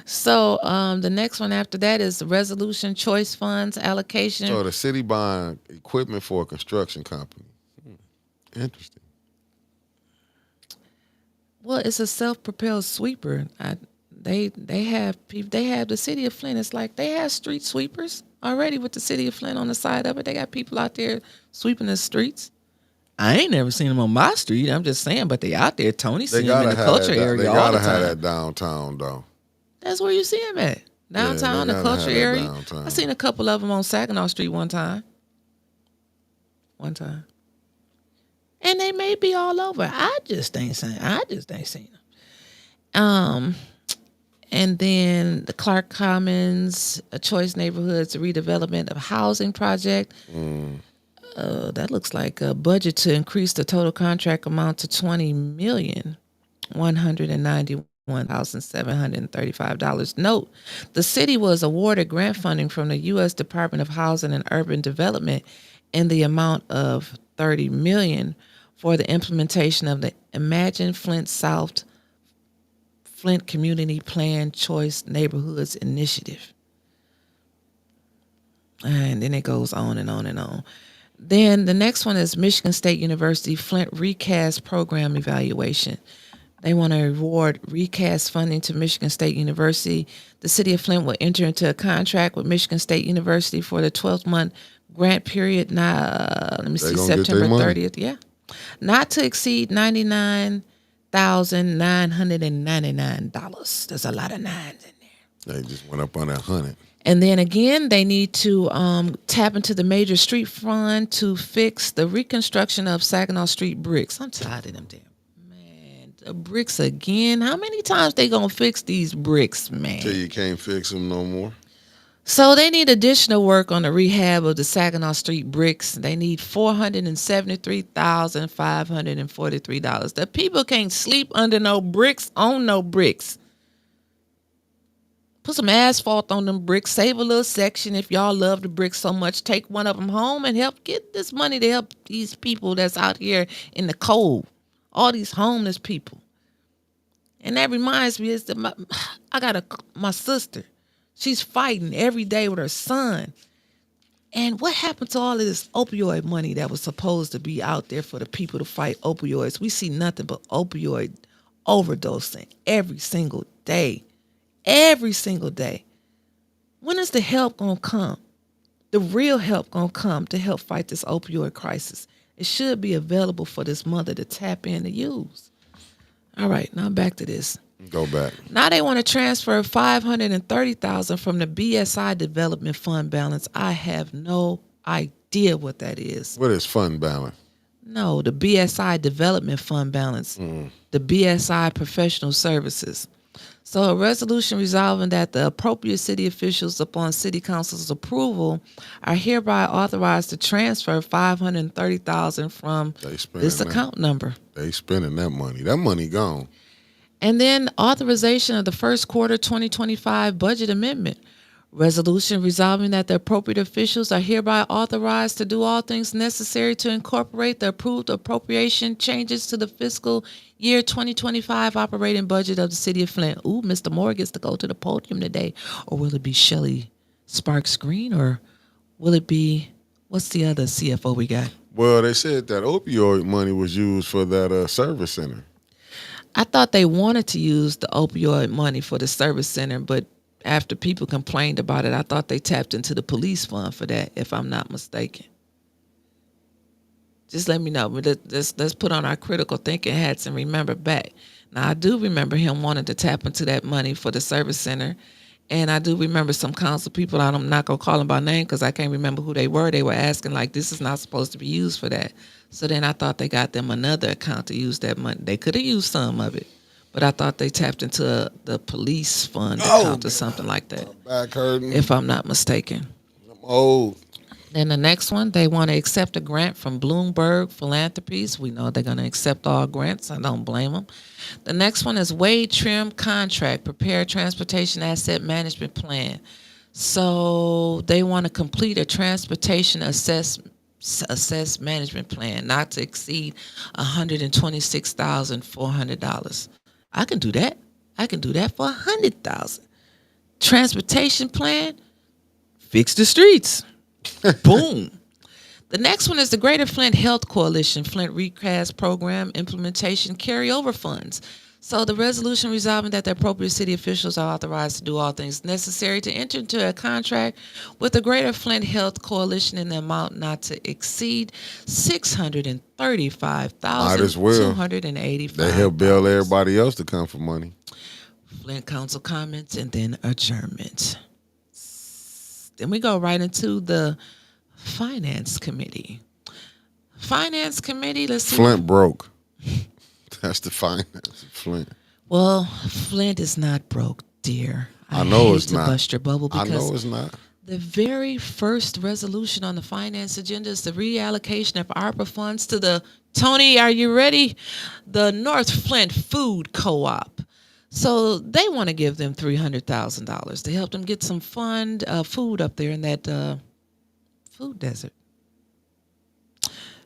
So the next one after that is the resolution choice funds allocation. So the city buying equipment for a construction company. Interesting. Well, it's a self-propelled sweeper. They have the city of Flint. It's like they have street sweepers already with the city of Flint on the side of it. They got people out there sweeping the streets. I ain't never seen them on my street. I'm just saying, but they out there. Tony They see them in gotta the have culture that. They area all gotta the have time. that downtown though. That's where you see them at. Downtown, they the gotta culture have that area. downtown. I seen a couple of them on Saginaw Street one time. And they may be all over. I just ain't seen them. And then the Clark Commons, a Choice Neighborhoods redevelopment of housing project. That looks like a budget to increase the total contract amount to $20,191,735. Note, the city was awarded grant funding from the U.S. Department of Housing and Urban Development in the amount of $30 million for the implementation of the Imagine Flint South Flint Community Plan Choice Neighborhoods Initiative. And then it goes on and on and on. Then the next one is Michigan State University Flint Recast Program Evaluation. They want to award recast funding to Michigan State University. The city of Flint will enter into a contract with Michigan State University for the 12-month grant period. Now, let me see, gonna get September their money. 30th. Yeah. Not to exceed $99,000 $6,999. There's a lot of nines in there. They just went up on that 100. And then again, they need to tap into the major street fund to fix the reconstruction of Saginaw Street bricks. I'm tired of them damn. Man, the bricks again. How many times they gonna fix these bricks, man? Till you can't fix them no more. So they need additional work on the rehab of the Saginaw Street bricks. They need $473,543. The people can't sleep under no bricks, on no bricks. Put some asphalt on them bricks. Save a little section if y'all love the bricks so much. Take one of them home and help get this money to help these people that's out here in the cold. All these homeless people. And that reminds me, I got my sister. She's fighting every day with her son. And what happened to all of this opioid money that was supposed to be out there for the people to fight opioids? We see nothing but opioid overdosing every single day. Every single day. When is the help going to come? The real help going to come to help fight this opioid crisis. It should be available for this mother to tap in to use. All right, now back to this. Go back. Now they want to transfer $530,000 from the BSI Development Fund balance. I have no idea what that is. What is fund balance? No, the BSI Development Fund balance. The BSI Professional Services. So a resolution resolving that the appropriate city officials, upon city council's approval, are hereby authorized to transfer $530,000 from this account number. They spending that money. That money gone. And then authorization of the first quarter 2025 budget amendment. Resolution resolving that the appropriate officials are hereby authorized to do all things necessary to incorporate the approved appropriation changes to the fiscal year 2025 operating budget of the city of Flint. Ooh, Mr. Moore gets to go to the podium today. Or will it be Shelley Sparks Green? Or will it be, what's the other CFO we got? Well, they said that opioid money was used for that service center. I thought they wanted to use the opioid money for the service center, but after people complained about it, I thought they tapped into the police fund for that, if I'm not mistaken. Just let me know. Let's put on our critical thinking hats and remember back. Now, I do remember him wanting to tap into that money for the service center. And I do remember some council people, I'm not going to call them by name because I can't remember who they were. They were asking, like, this is not supposed to be used for that. So then I thought they got them another account to use that money. They could have used some of it. But I thought they tapped into the police fund account or something like that. Back hurting. If I'm not mistaken. I'm old. Then the next one, they want to accept a grant from Bloomberg Philanthropies. We know they're going to accept all grants. I don't blame them. The next one is Wade Trim Contract, Prepare Transportation Asset Management Plan. So they want to complete a transportation assess management plan not to exceed $126,400. I can do that. I can do that for $100,000. Transportation plan, fix the streets. Boom. The next one is the Greater Flint Health Coalition, Flint Recast Program Implementation Carryover Funds. So the resolution resolving that the appropriate city officials are authorized to do all things necessary to enter into a contract with the Greater Flint Health Coalition in the amount not to exceed $635,285. They help bail everybody else to come for money. Flint Council comments and then adjournment. Then we go right into the Finance Committee. Finance Committee, let's see. Flint broke. That's the finance of Flint. Well, Flint is not broke, dear. I know it's hate to not. Bust your bubble because I know it's not. The very first resolution on the finance agenda is the reallocation of ARPA funds to the, Tony, are you ready? The North Flint Food Co-op. So they want to give them $300,000 to help them get some food up there in that food desert.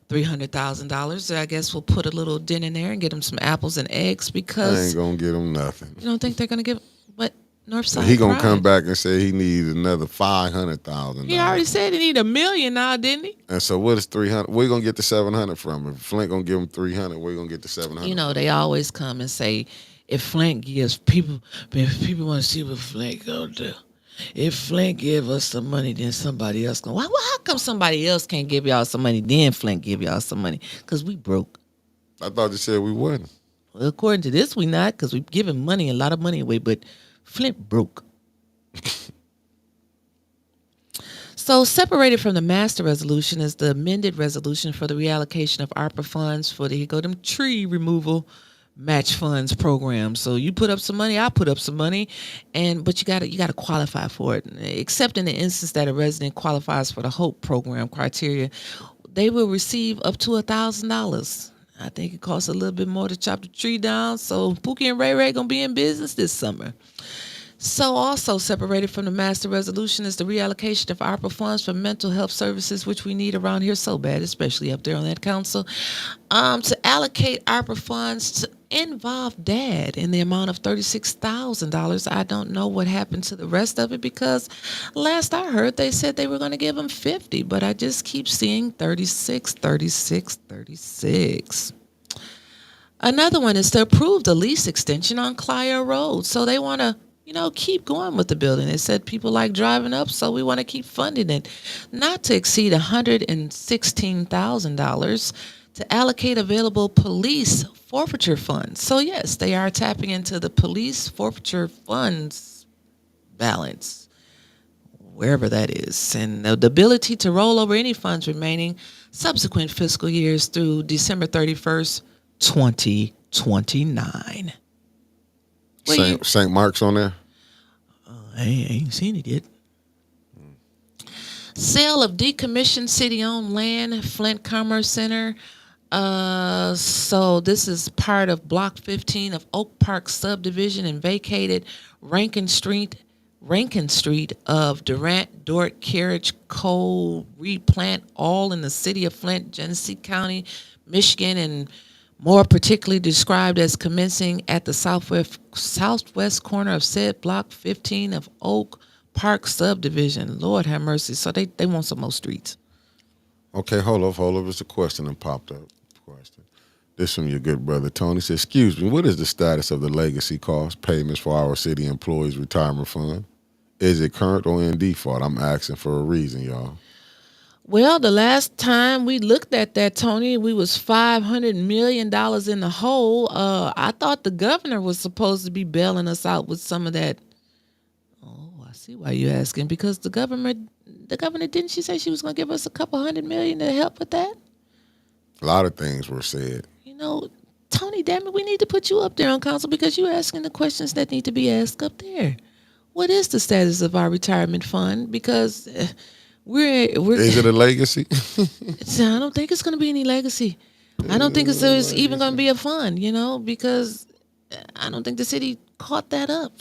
$300,000. I guess we'll put a little dent in there and get them some apples and eggs because I ain't gonna get them nothing. You don't think they're gonna give what Northside? He gonna come back and say he needs another $500,000. He already said he need $1 million now, didn't he? And so what is 300? Where you gonna get the 700 from? If Flint gonna give him 300, where you gonna get the 700? You know they always come and say if Flint gives people, if people want to see what Flint gonna do. If Flint give us some money, then somebody else gonna. Well, how come somebody else can't give y'all some money, then Flint give y'all some money? Because we broke. I thought you said we wouldn't. Well, according to this, we not, because we've given money, a lot of money away, but Flint broke. So separated from the master resolution is the amended resolution for the reallocation of ARPA funds for the, here go them tree removal match funds program. So you put up some money, I put up some money, but you gotta qualify for it. Except in the instance that a resident qualifies for the HOPE program criteria, they will receive up to $1,000. I think it costs a little bit more to chop the tree down. So Pookie and Ray Ray gonna be in business this summer. So also separated from the master resolution is the reallocation of ARPA funds for mental health services, which we need around here so bad, especially up there on that council. To allocate ARPA funds to involve Dad in the amount of $36,000. I don't know what happened to the rest of it, because last I heard they said they were going to give him 50, but I just keep seeing 36, 36, 36. Another one is to approve the lease extension on Clio Road. So they want to keep going with the building. They said people like driving up, so we want to keep funding it. Not to exceed $116,000 to allocate available police forfeiture funds. So yes, they are tapping into the police forfeiture funds balance, wherever that is, and the ability to roll over any funds remaining subsequent fiscal years through December 31st, 2029. St. Mark's on there? I ain't seen it yet. Sale of decommissioned city-owned land, Flint Commerce Center. So this is part of Block 15 of Oak Park subdivision and vacated Rankin Street of Durant, Dort, Carriage, Coal, Replant, all in the city of Flint, Genesee County, Michigan, and more particularly described as commencing at the southwest corner of said Block 15 of Oak Park subdivision. Lord have mercy. So they want some more streets. Okay, hold up. It's a question that popped up. This from your good brother Tony. Says, excuse me, what is the status of the legacy cost payments for our city employees' retirement fund? Is it current or in default? I'm asking for a reason, y'all. Well, the last time we looked at that, Tony, we was $500 million in the hole. I thought the governor was supposed to be bailing us out with some of that. Oh, I see why you're asking. Because the governor, didn't she say she was going to give us a couple $100 million to help with that? A lot of things were said. Tony, damn it, we need to put you up there on council because you're asking the questions that need to be asked up there. What is the status of our retirement fund? Because we're is it a legacy? I don't think it's going to be any legacy. I don't think it's even going to be a fund, because I don't think the city caught that up.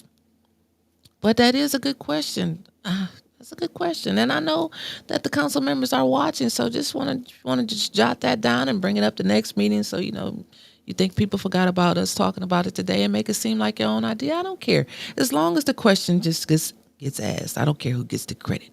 But that is a good question. That's a good question, and I know that the council members are watching. So just want to just jot that down and bring it up the next meeting. So you think people forgot about us talking about it today and make it seem like your own idea. I don't care, as long as the question just gets asked. I don't care who gets the credit.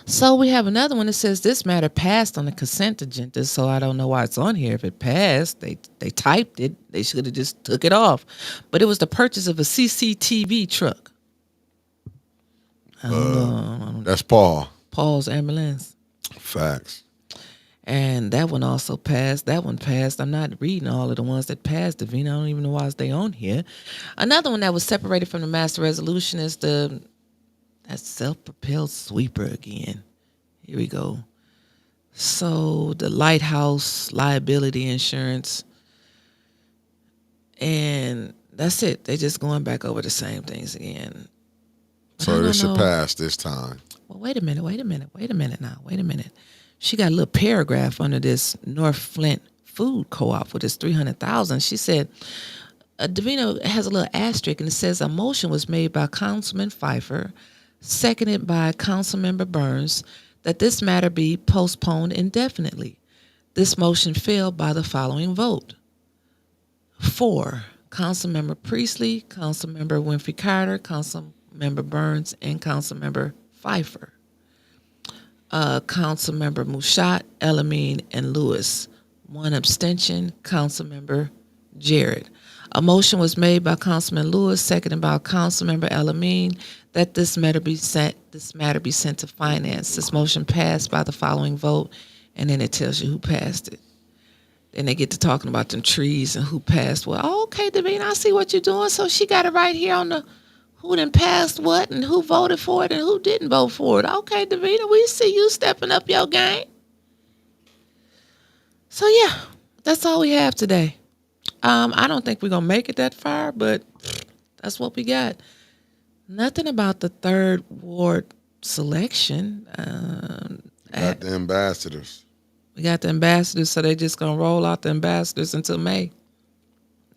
So we have another one that says this matter passed on the consent agenda. So I don't know why it's on here. If it passed, they typed it. They should have just took it off. But it was the purchase of a CCTV truck. I don't know. That's Paul's ambulance. Facts. And that one also passed. That one passed. I'm not reading all of the ones that passed, Davina. I don't even know why they on here. Another one that was separated from the master resolution is that self-propelled sweeper again. Here we go. So the lighthouse liability insurance. And that's it. They just going back over the same things again. So this should pass this time. Well, wait a minute now. She got a little paragraph under this North Flint Food Co-op with this $300,000. She said, Davina has a little asterisk, and it says a motion was made by Councilman Pfeiffer, seconded by Councilmember Burns, that this matter be postponed indefinitely. This motion failed by the following vote. 4, Councilmember Priestley, Councilmember Winfrey Carter, Councilmember Burns, and Councilmember Pfeiffer. Councilmember Mushat, Elamine, and Lewis. 1 abstention, Councilmember Jarrett. A motion was made by Councilman Lewis, seconded by Councilmember Elamine, that this matter be sent to finance. This motion passed by the following vote, and then it tells you who passed it. And they get to talking about them trees and who passed what. Oh, okay, Davina, I see what you're doing. So she got it right here on the who done passed what and who voted for it and who didn't vote for it. Okay, Davina, we see you stepping up your game. So yeah, that's all we have today. I don't think we're gonna make it that far, but that's what we got. Nothing about the third ward selection. Got the ambassadors. We got the ambassadors, so they just gonna roll out the ambassadors until May.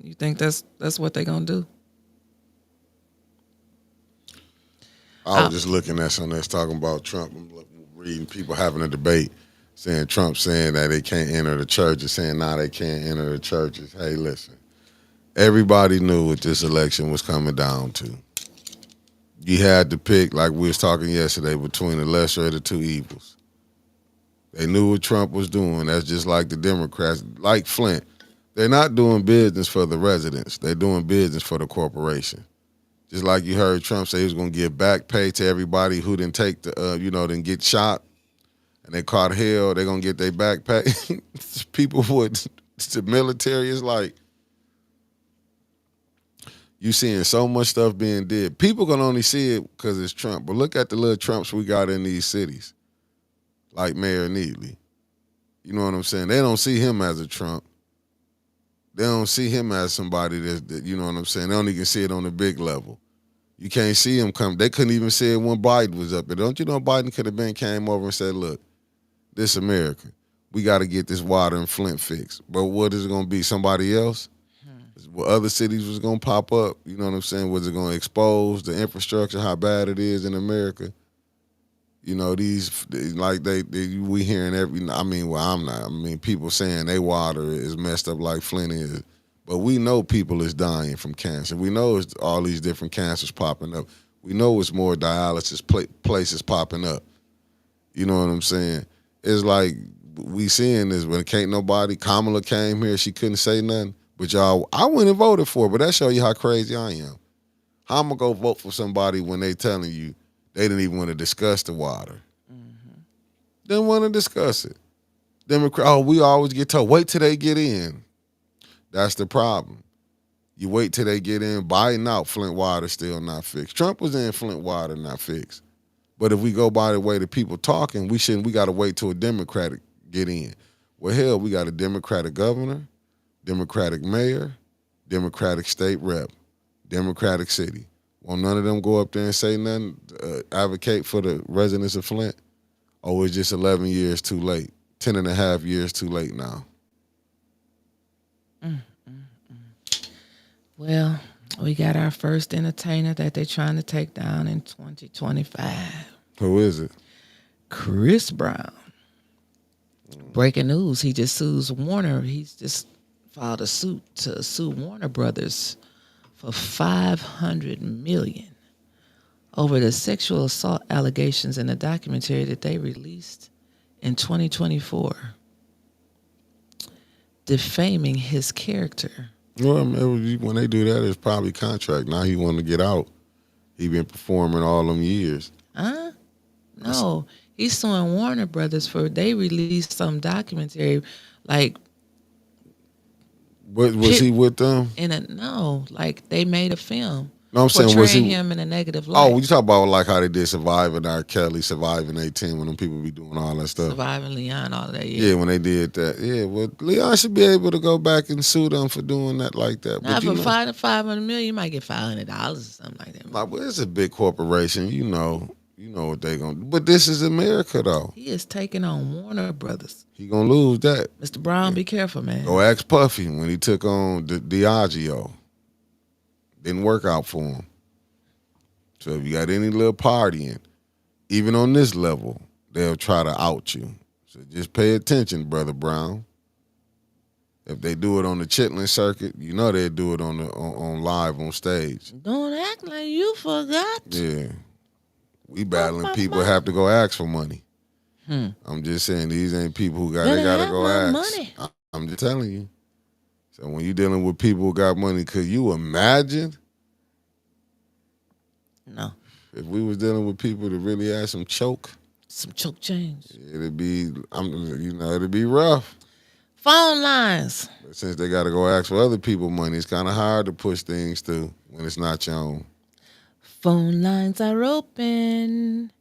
You think that's what they gonna do? I was just looking at something that's talking about Trump. I'm reading people having a debate, saying Trump saying that they can't enter the churches, saying nah, they can't enter the churches. Hey, listen, everybody knew what this election was coming down to. You had to pick, like we was talking yesterday, between the lesser of the two evils. They knew what Trump was doing. That's just like the Democrats, like Flint. They're not doing business for the residents. They're doing business for the corporation. Just like you heard Trump say he was going to give back pay to everybody who didn't take the, didn't get shot and they caught hell, they're going to get their back pay. People would, the military is like, you seeing so much stuff being did. People can only see it because it's Trump. But look at the little Trumps we got in these cities, like Mayor Neely. You know what I'm saying? They don't see him as a Trump. They don't see him as somebody that you know what I'm saying? They only can see it on the big level. You can't see him come. They couldn't even see it when Biden was up there. Don't you know Biden could have came over and said, look, this America, we got to get this water in Flint fixed. But what is it going to be? Somebody else? What other cities was going to pop up? You know what I'm saying? Was it going to expose the infrastructure, how bad it is in America? You know, we hearing I'm not. I mean, people saying they water is messed up like Flint is. But we know people is dying from cancer. We know it's all these different cancers popping up. We know it's more dialysis places popping up. You know what I'm saying? It's like we seeing this when can't nobody. Kamala came here, she couldn't say nothing. But y'all, I went and voted for her, but that show you how crazy I am. How I'm going to go vote for somebody when they telling you they didn't even want to discuss the water. Mm-hmm. Didn't want to discuss it. We always get told, wait till they get in. That's the problem. You wait till they get in. Biden out, Flint water still not fixed. Trump was in, Flint water not fixed. But if we go by the way the people talking, we got to wait till a Democratic get in. Well, hell, we got a Democratic governor, Democratic mayor, Democratic state rep, Democratic city. Won't none of them go up there and say nothing, advocate for the residents of Flint? Oh, it's just 11 years too late, 10 and a half years too late now. Well, we got our first entertainer that they're trying to take down in 2025. Who is it? Chris Brown. Breaking news, he just sues Warner. He's just filed a suit to sue Warner Brothers for $500 million over the sexual assault allegations in the documentary that they released in 2024, defaming his character. Well, when they do that, it's probably contract. Now he want to get out. He been performing all them years. No, he's suing Warner Brothers for they released some documentary, like. What was he with them? Like they made a film. No, I'm saying was he him in a negative light? Oh, you talk about like how they did Surviving R. Kelly, Surviving 18, when them people be doing all that stuff. Surviving Leon, all of that. Yeah, when they did that. Yeah, well, Leon should be able to go back and sue them for doing that like that. Now, for $500 million, you might get $500 or something like that. Nah, but it's a big corporation. You know what they gonna do. But this is America, though. He is taking on Warner Brothers. He gonna lose that. Mr. Brown, be careful, man. Go ask Puffy when he took on Diageo. Didn't work out for him. So if you got any little partying, even on this level, they'll try to out you. So just pay attention, Brother Brown. If they do it on the Chitlin circuit, you know they'll do it on live on stage. Don't act like you forgot. Yeah. We battling people have to go ask for money. I'm just saying these ain't people who got to go ask. Money. I'm just telling you. So when you dealing with people who got money, could you imagine? No. If we was dealing with people that really had some choke change. it'd be, it'd be rough. Phone lines. But since they got to go ask for other people money, it's kind of hard to push things through when it's not your own. Phone lines are open.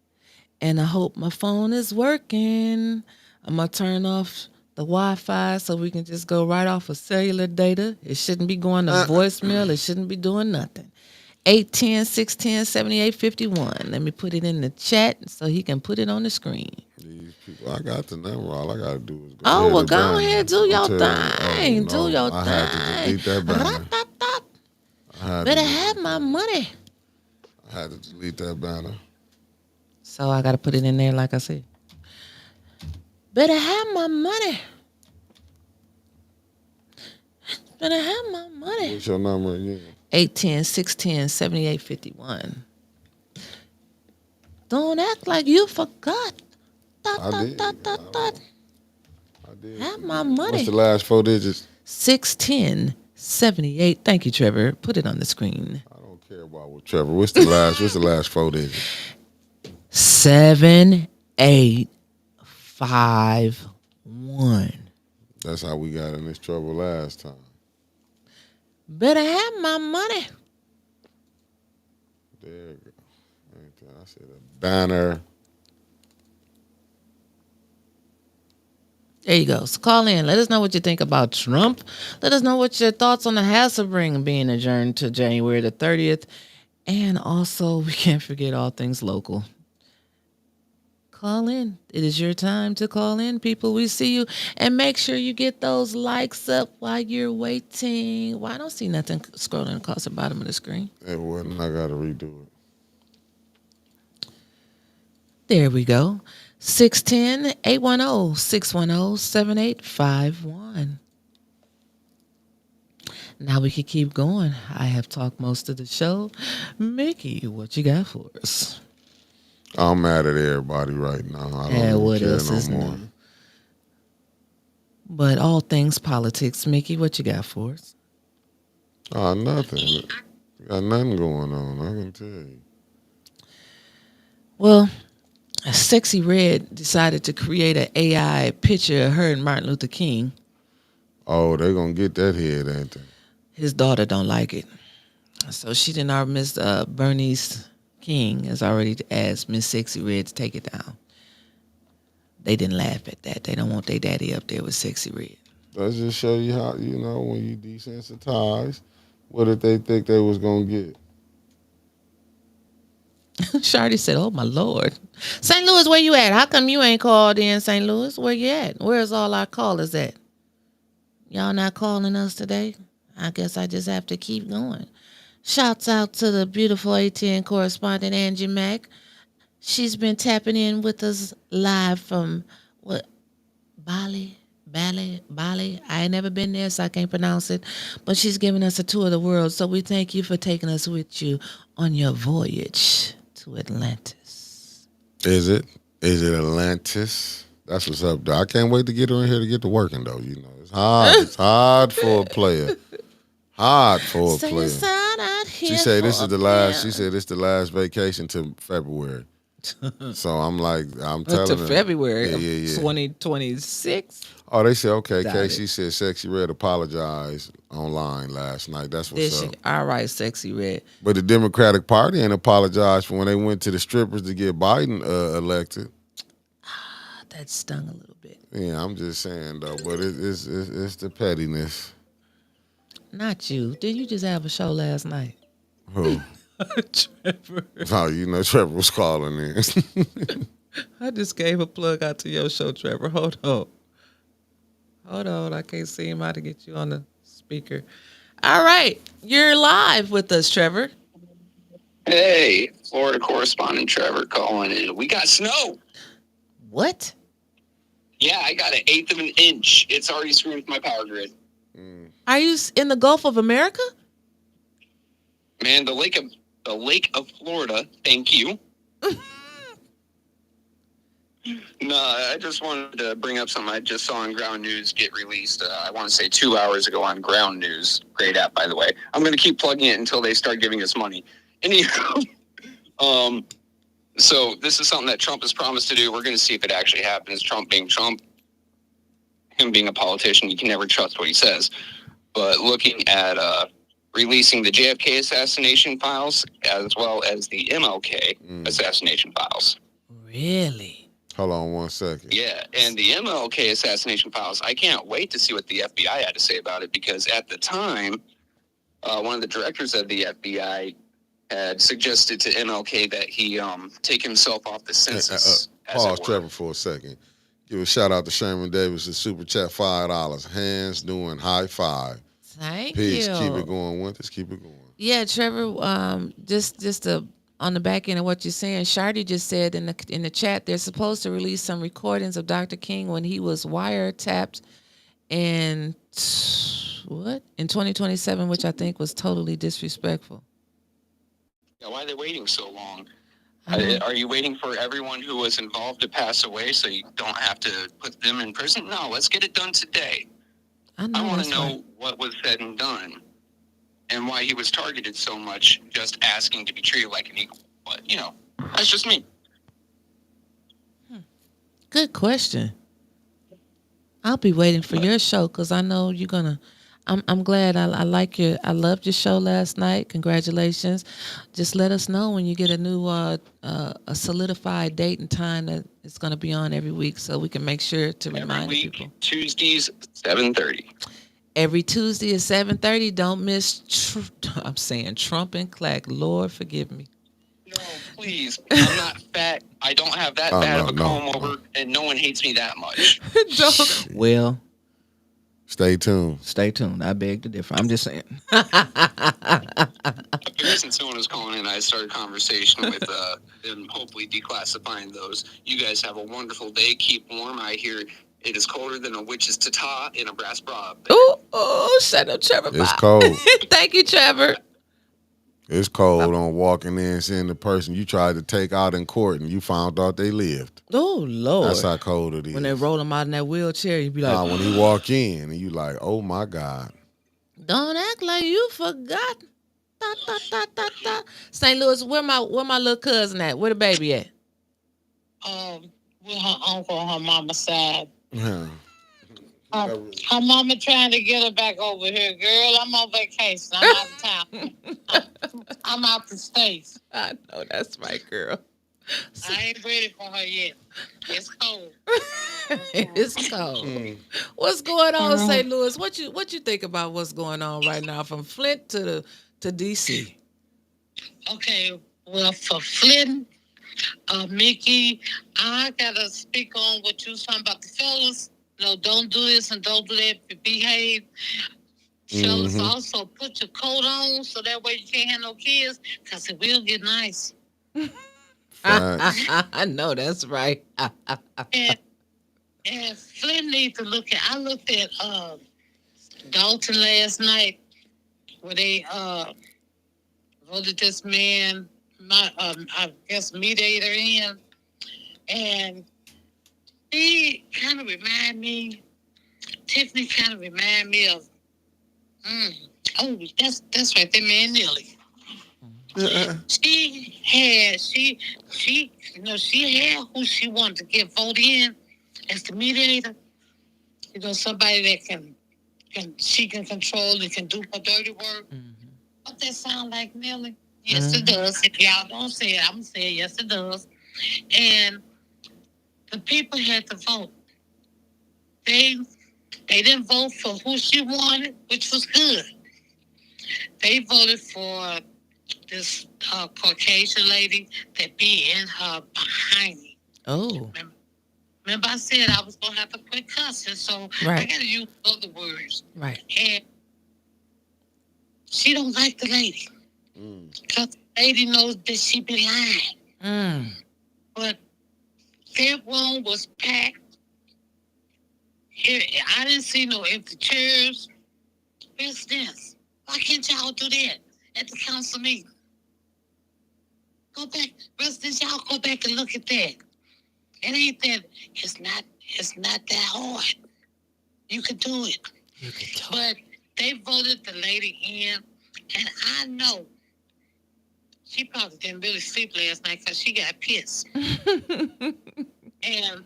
And I hope my phone is working. I'm going to turn off the Wi-Fi so we can just go right off of cellular data. It shouldn't be going to voicemail. It shouldn't be doing nothing. 810-610-7851. Let me put it in the chat so he can put it on the screen. These people, I got the number. All I got to do is go Oh, ahead well, and go banner. ahead. Do your thing. Oh, Do your I thing. had to delete that banner. Better have my money. I had to delete that banner. So I got to put it in there like I said. Better have my money. Better have my money. What's your number again? 810-610-7851. Don't act like you forgot. I did. I did. Have my money. What's the last 4 digits? 610-78. Thank you, Trevor. Put it on the screen. I don't care about what Trevor. What's the last 4 digits? 7851. That's how we got in this trouble last time. Better have my money. There you go. I said a banner. There you go. So call in. Let us know what you think about Trump. Let us know what your thoughts on the Hasselbring being adjourned to January the 30th. And also, we can't forget all things local. Call in. It is your time to call in, people. We see you. And make sure you get those likes up while you're waiting. Well, I don't see nothing scrolling across the bottom of the screen. It wasn't. I got to redo it. There we go. 610-810-610-7851. Now we can keep going. I have talked most of the show. Mickey, what you got for us? I'm mad at everybody right now. I don't what care else no is more. new? But all things politics. Mickey, what you got for us? Nothing. Got nothing going on. I can tell you. Well, Sexy Red decided to create an AI picture of her and Martin Luther King. Oh, they gonna get that head, ain't they? His daughter don't like it. So she didn't our Miss Bernice King has already asked Miss Sexy Red to take it down. They didn't laugh at that. They don't want their daddy up there with Sexy Red. That just show you how, when you desensitize, what did they think they was gonna get? Shardy said, oh, my Lord. St. Louis, where you at? How come you ain't called in, St. Louis? Where you at? Where's all our callers at? Y'all not calling us today? I guess I just have to keep going. Shouts out to the beautiful ATN correspondent, Angie Mack. She's been tapping in with us live from, Bali? I ain't never been there, so I can't pronounce it. But she's giving us a tour of the world, so we thank you for taking us with you on your voyage to Atlantis. Is it Atlantis? That's what's up, though. I can't wait to get her in here to get to working, though. It's hard. It's hard for a player. She said this is the last. She said it's the last vacation to February. So I'm telling her. February of yeah. 2026. Oh, they said, okay, Got Casey it. said Sexy Red apologized online last night. That's what's up. All right, Sexy Red. But the Democratic Party ain't apologized for when they went to the strippers to get Biden elected. That stung a little bit. Yeah, I'm just saying, though. But it's the pettiness. Not you. Did you just have a show last night? Who? Trevor. Oh, Trevor was calling in. I just gave a plug out to your show, Trevor. Hold on. I can't see him how to get you on the speaker. All right. You're live with us, Trevor. Hey, Florida correspondent Trevor calling in. We got snow. What? Yeah, I got 1/8 of an inch. It's already screwed with my power grid. Are you in the Gulf of America? Man, the lake of Florida. Thank you. No, I just wanted to bring up something I just saw on Ground News get released. I want to say 2 hours ago on Ground News. Great app, by the way. I'm going to keep plugging it until they start giving us money. Anyhow, so this is something that Trump has promised to do. We're going to see if it actually happens. Trump being Trump. him being a politician, you can never trust what he says. But looking at releasing the JFK assassination files as well as the MLK assassination files. Really? Hold on 1 second. Yeah, and the MLK assassination files, I can't wait to see what the FBI had to say about it, because at the time, one of the directors of the FBI had suggested to MLK that he take himself off the census. Pause, Trevor, for a second. Give a shout out to Sherman Davis, the super chat $5. Hands doing high five. Thank Peace. you. Keep it going, Winters. Keep it going. Yeah, Trevor. Just on the back end of what you're saying, Shardy just said in the chat they're supposed to release some recordings of Dr. King when he was wiretapped in 2027, which I think was totally disrespectful. Yeah, why are they waiting so long? Are you waiting for everyone who was involved to pass away so you don't have to put them in prison? No, let's get it done today. I want to know what was said and done and why he was targeted so much, just asking to be treated like an equal. But, that's just me. Good question. I'll be waiting for your show because I know you're going to. I'm glad. I loved your show last night. Congratulations. Just let us know when you get a new a solidified date and time that it's going to be on every week so we can make sure to remind people. Tuesdays, 7:30. Every Tuesday at 7:30. Don't miss. I'm saying Trump and Clack. Lord, forgive me. No, please. I'm not fat. I don't have that bad of a comb over, and no one hates me that much. Well, stay tuned. I beg to differ. I'm just saying. I figured since someone was calling in, I started a conversation with them, hopefully declassifying those. You guys have a wonderful day. Keep warm. I hear it is colder than a witch's tata in a brass bra. Oh, shut up, Trevor. It's cold. Thank you, Trevor. It's cold on walking in, seeing the person you tried to take out in court, and you found out they lived. Oh, Lord. That's how cold it is. When they roll him out in that wheelchair, you be like... when he walk in, and you like, oh, my God. Don't act like you forgot. St. Louis, where my little cousin at? Where the baby at? With her uncle on her mama's side. Yeah. Her mama trying to get her back over here. Girl, I'm on vacation. I'm out of town. I'm out the States. I know, that's my girl. I ain't ready for her yet. It's cold. It's cold. What's going on, St. Louis? What you think about what's going on right now from Flint to D.C.? Okay, well, for Flint, Mickey, I gotta speak on what you was talking about the fellas. No, don't do this and don't do that. Behave. Fellas, also put your coat on so that way you can't have no kids, because it will get nice. I know, that's right. and Flint needs to look at. I looked at Dalton last night where they voted this man, I guess, mediator in, and he kind of remind me. Tiffany kind of remind me of. That's right, that man Nelly. She had who she wanted to get voted in as the mediator. Somebody that she can control and can do her dirty work. Don't that sound like Nelly? Yes, it does. If y'all don't say it, I'm gonna say it. Yes, it does. And the people had to vote. They didn't vote for who she wanted, which was good. They voted for this Caucasian lady that be in her behind me. Oh. Remember I said I was going to have to quit cussing, so I got to use other words. Right. And she don't like the lady. Because the lady knows that she be lying. But that room was packed. I didn't see no empty chairs. Where's this? Why can't y'all do that at the council meeting? Go back, residents, y'all go back and look at that. It ain't that. It's not that hard. You can do it. But they voted the lady in, and I know she probably didn't really sleep last night because she got pissed. And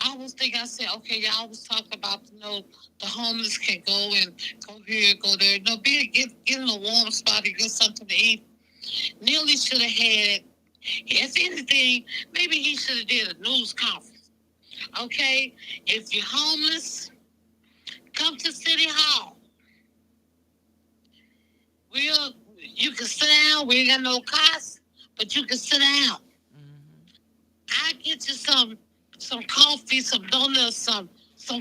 I was thinking, I said, okay, y'all was talking about, the homeless can go and go here, go there. No, get in a warm spot and get something to eat. Neely should have had, if anything, maybe he should have did a news conference. Okay, if you're homeless, come to City Hall. You can sit down. We ain't got no cost, but you can sit down. I get you some coffee, some donuts, some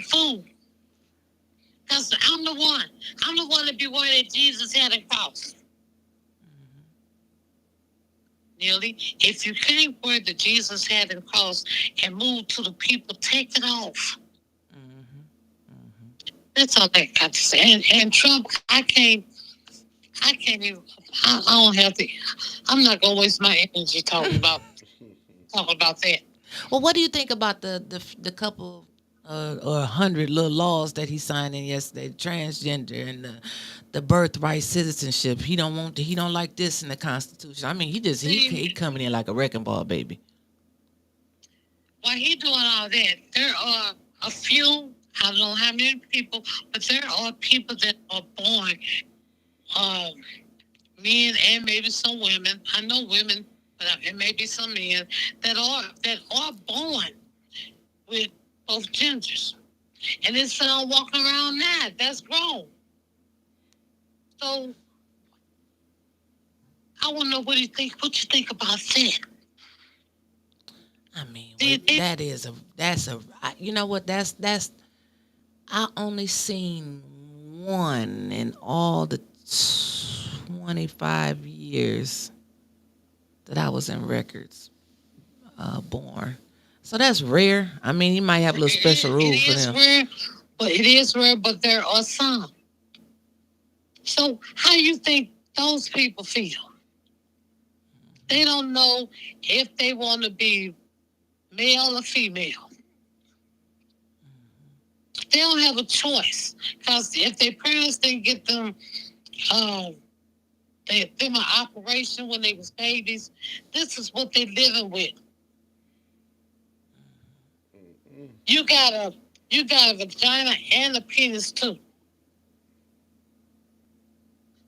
food. Cause I'm the one. I'm the one to be worried that Jesus had a cross. Nearly, if you can't wear the Jesus had a cross and move to the people, take it off. That's all I got to say. And Trump, I can't even. I don't have to. I'm not gonna waste my energy talking about that. Well, what do you think about the couple or 100 little laws that he signed in yesterday? Transgender and the birthright citizenship. He don't like this in the Constitution. I mean, he coming in like a wrecking ball, baby. While he doing all that, there are a few. I don't know how many people, but there are people that are born, men and maybe some women. I know women, but it may be some men that are born with both genders, and it's walking around now. That's grown. So I want to know what you think about that. I mean, you know what? That's I only seen one in all the 25 years that I was in records born. So that's rare. I mean, you might have a little special rules for them. It is rare, but there are some. So how do you think those people feel? They don't know if they want to be male or female. They don't have a choice, because if their parents didn't get them an operation when they was babies, this is what they living with. You got a vagina and a penis too.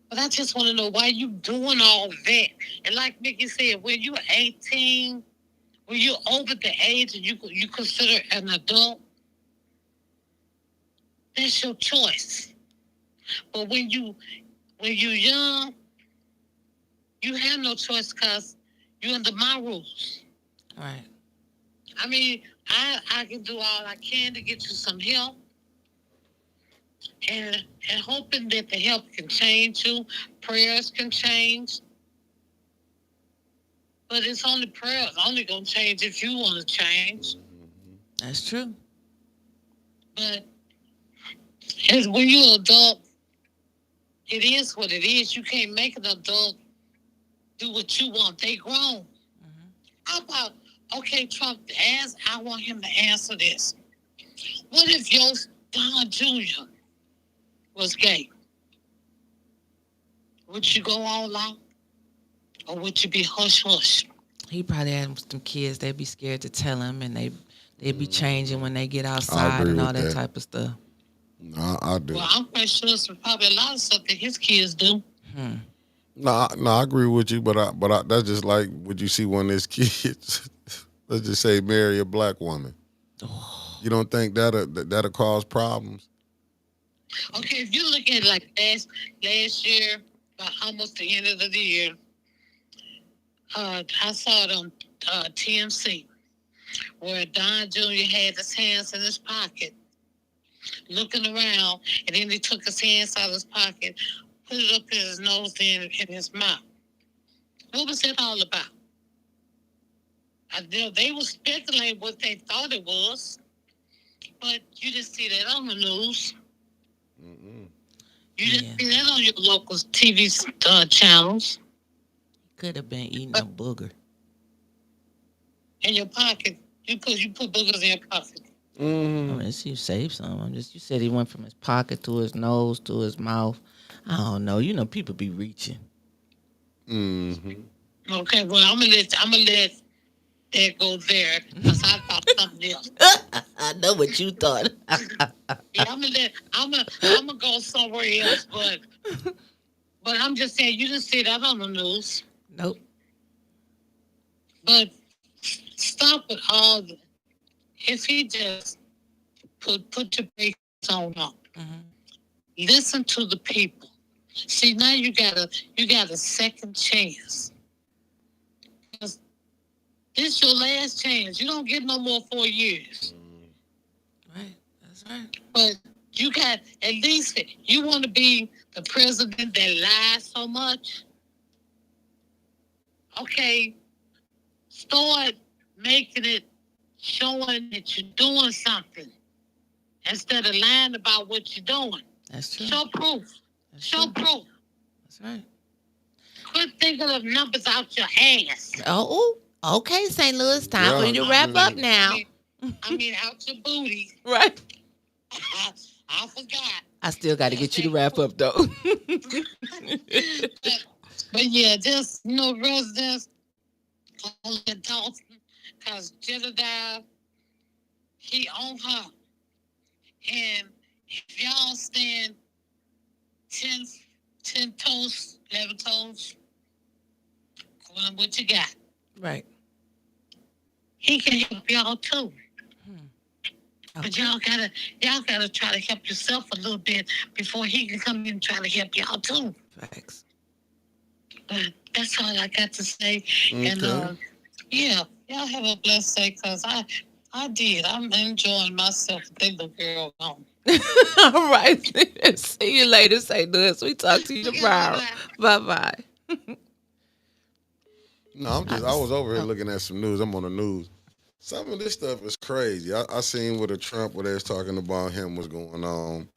But I just want to know why you doing all that. And like Mickey said, when you're 18, when you're over the age and you consider an adult, that's your choice. But when you're young, you have no choice, because you're under my rules. Right. I mean, I can do all I can to get you some help, and hoping that the help can change you. Prayers can change. But it's only prayers. Only going to change if you want to change. That's true. But when you're an adult, it is what it is. You can't make an adult do what you want. They grown. How about, okay, Trump, I want him to answer this. What if your Don Jr. was gay? Would you go all out? Or would you be hush-hush? He probably had some kids. They'd be scared to tell him, and they'd be changing when they get outside and all that type of stuff. No, I do. Well, I'm quite sure there's probably a lot of stuff that his kids do. No, I agree with you, but I that's just like, would you see one of his kids, let's just say, marry a black woman? You don't think that'll cause problems? Okay, if you look at like last year, by almost the end of the year, I saw it on TMC, where Don Jr. had his hands in his pocket, looking around, and then he took his hands out of his pocket, put it up in his nose and in his mouth. What was it all about? They were speculating what they thought it was, but you didn't see that on the news. You didn't see that on your local TV channels. Could have been eating a booger. In your pocket. You put boogers in your pocket. I mean, you saved some. You said he went from his pocket to his nose to his mouth. I don't know. You know, people be reaching. Okay, well, I'm gonna let there go there, because I thought something else. I know what you thought. Yeah, I'm gonna go somewhere else, but I'm just saying you didn't see that on the news. Nope. But stop with all the. If he just put your brakes on up, listen to the people. See, now you got a second chance. 'Cause this your last chance. You don't get no more 4 years. Right. That's right. But you got at least you want to be the president that lies so much. Okay, start making it showing that you're doing something instead of lying about what you're doing. That's true. Show proof. That's Show true. proof. That's right. Quit thinking of numbers out your ass. Oh, okay, St. Louis. Time for Yeah. you to wrap up now. I mean out your booty. Right. I forgot. I still got to get you to wrap up, though. But yeah, just residents on the Dalton, because Jedediah, he on her. And if y'all stand 10 toes, 11 toes, going what you got. Right. He can help y'all too. But Okay. y'all gotta try to help yourself a little bit before he can come in and try to help y'all too. Facts. But that's all I got to say. Okay. And yeah, y'all have a blessed day, because I did. I'm enjoying myself. They little girl gone. All right. See you later, St. Louis. We talk to you tomorrow. Bye-bye. No, I was over here looking at some news. I'm on the news. Some of this stuff is crazy. I seen with a Trump where they was talking about him what's going on.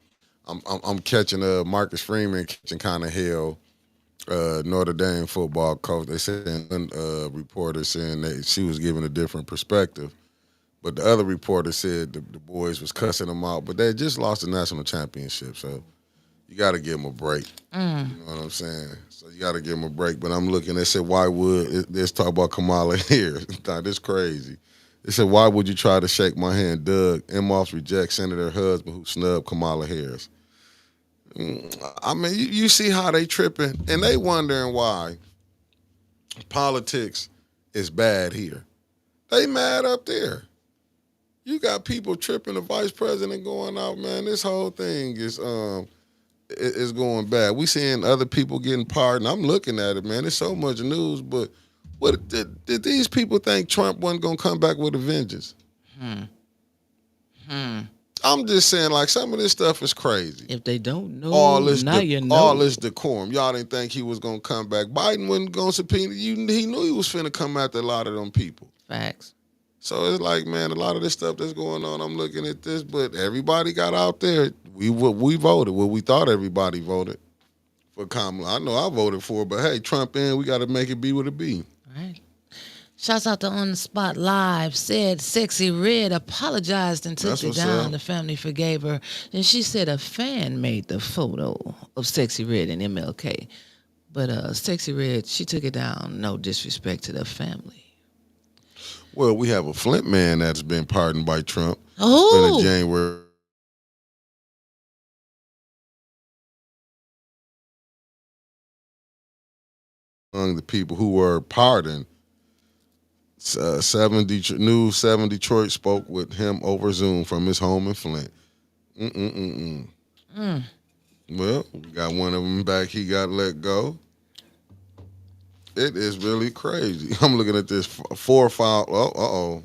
I'm catching Marcus Freeman catching kind of hell. Notre Dame football coach. They said reporter saying that she was giving a different perspective, but the other reporter said the boys was cussing them out. But they just lost the national championship, so you got to give them a break. You know what I'm saying? So you got to give them a break. But I'm looking. They said why would let's talk about Kamala Harris? This crazy. They said why would you try to shake my hand? Doug Emhoff rejects Senator husband who snubbed Kamala Harris. I mean, you see how they tripping, and they wondering why politics is bad here. They mad up there. You got people tripping, the vice president going out, man. This whole thing is going bad. We seeing other people getting pardoned. I'm looking at it, man. There's so much news, but what did these people think Trump wasn't gonna come back with a vengeance? I'm just saying, like, some of this stuff is crazy. If they don't know, All this, you know. all this decorum. Y'all didn't think he was gonna come back. Biden wasn't gonna subpoena you. He knew he was finna come after a lot of them people. Facts. So it's like, man, a lot of this stuff that's going on. I'm looking at this, but everybody got out there. We voted. Well, we thought everybody voted for Kamala. I know I voted for her, but hey, Trump in. We got to make it be what it be. All right. Shouts out to On the Spot Live. Said Sexy Red apologized and took That's it what's down. up. The family forgave her. And she said a fan made the photo of Sexy Red and MLK. But Sexy Red, she took it down. No disrespect to the family. Well, we have a Flint man that's been pardoned by Trump in Oh, January. Among the people who were pardoned, 7 Detroit spoke with him over Zoom from his home in Flint. Well, we got one of them back. He got let go. It is really crazy. I'm looking at this 4 file. Oh,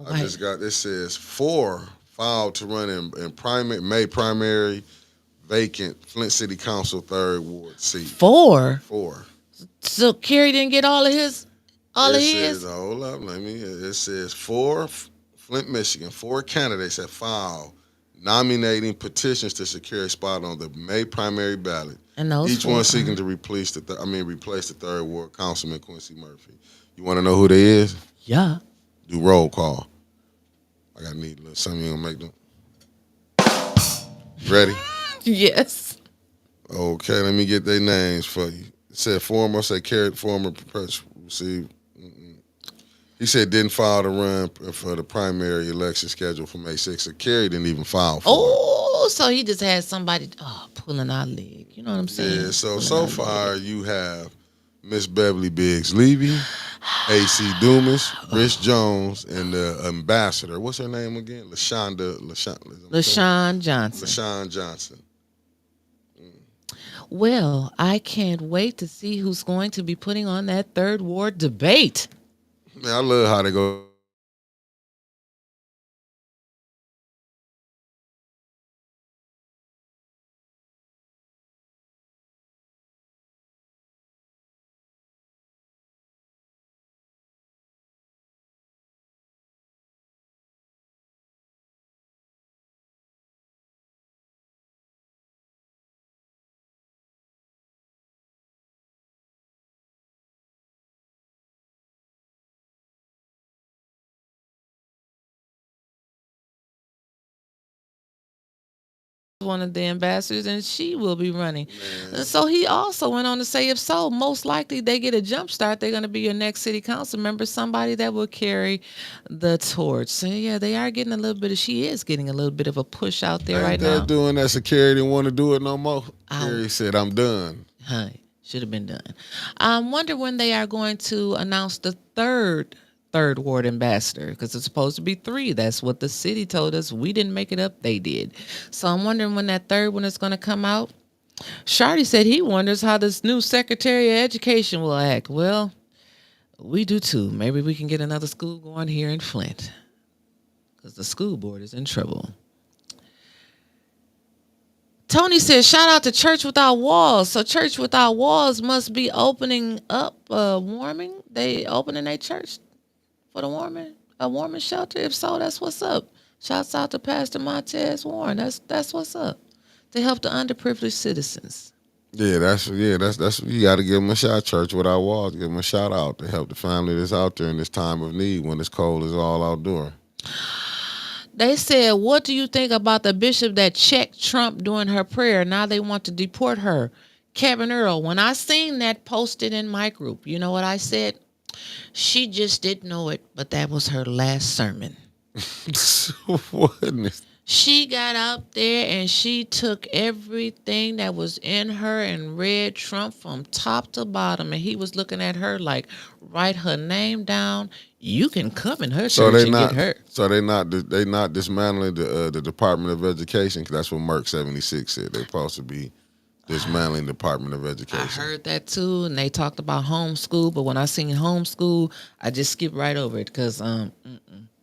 I just got this. Says 4 filed to run in May primary vacant Flint City Council 3rd Ward seat. 4. 4. So Kerry didn't get all of his. All it of says, his. hold up, it says 4 Flint, Michigan, 4 candidates have filed nominating petitions to secure a spot on the May primary ballot. And those Each 4, one seeking to replace the 3rd Ward Councilman Quincy Murphy. You want to know who they is? Yeah. Do roll call. I got need a little something. You gonna make them? Ready? Yes. Okay, let me get their names for you. It said former, say carried former received. He said didn't file to run for the primary election scheduled for May 6th. So Kerry didn't even file for it. Oh, so he just had somebody pulling our leg. You know what I'm saying? Yeah, so Pulling our far leg. you have Miss Beverly Biggs Levy, AC Dumas, Rich Jones, and the ambassador. What's her name again? LaShawn Johnson. LaShawn Johnson. Well, I can't wait to see who's going to be putting on that third ward debate. Man, I love how they go. One of the ambassadors, and she will be running. Man. So he also went on to say, if so, most likely they get a jump start. They're going to be your next city council member, somebody that will carry the torch. So yeah, they are getting a little bit of. She is getting a little bit of a push out there right now. Doing that, so Kerry didn't want to do it no more. Kerry said, "I'm done." Should have been done. I wonder when they are going to announce the third ward ambassador, because it's supposed to be 3. That's what the city told us. We didn't make it up, they did. So I'm wondering when that third one is going to come out. Shardy said he wonders how this new Secretary of Education will act. Well, we do too. Maybe we can get another school going here in Flint, because the school board is in trouble. Tony says, shout out to Church Without Walls. So Church Without Walls must be opening up warming. They opening their church for the warming shelter. If so, that's what's up. Shouts out to Pastor Montez Warren. That's what's up. To help the underprivileged citizens. Yeah, that's you got to give them a shout. Church Without Walls, give them a shout out to help the family that's out there in this time of need when it's cold, it's all outdoor. They said, what do you think about the bishop that checked Trump during her prayer? Now they want to deport her. Kevin Earl, when I seen that posted in my group, you know what I said? She just didn't know it, but that was her last sermon. What? She got out there and she took everything that was in her and read Trump from top to bottom. And he was looking at her like, write her name down. You can come in her church and get her. So they not dismantling the Department of Education, because that's what Merck 76 said. They're supposed to be dismantling the Department of Education. I heard that too, and they talked about homeschool. But when I seen homeschool, I just skipped right over it because that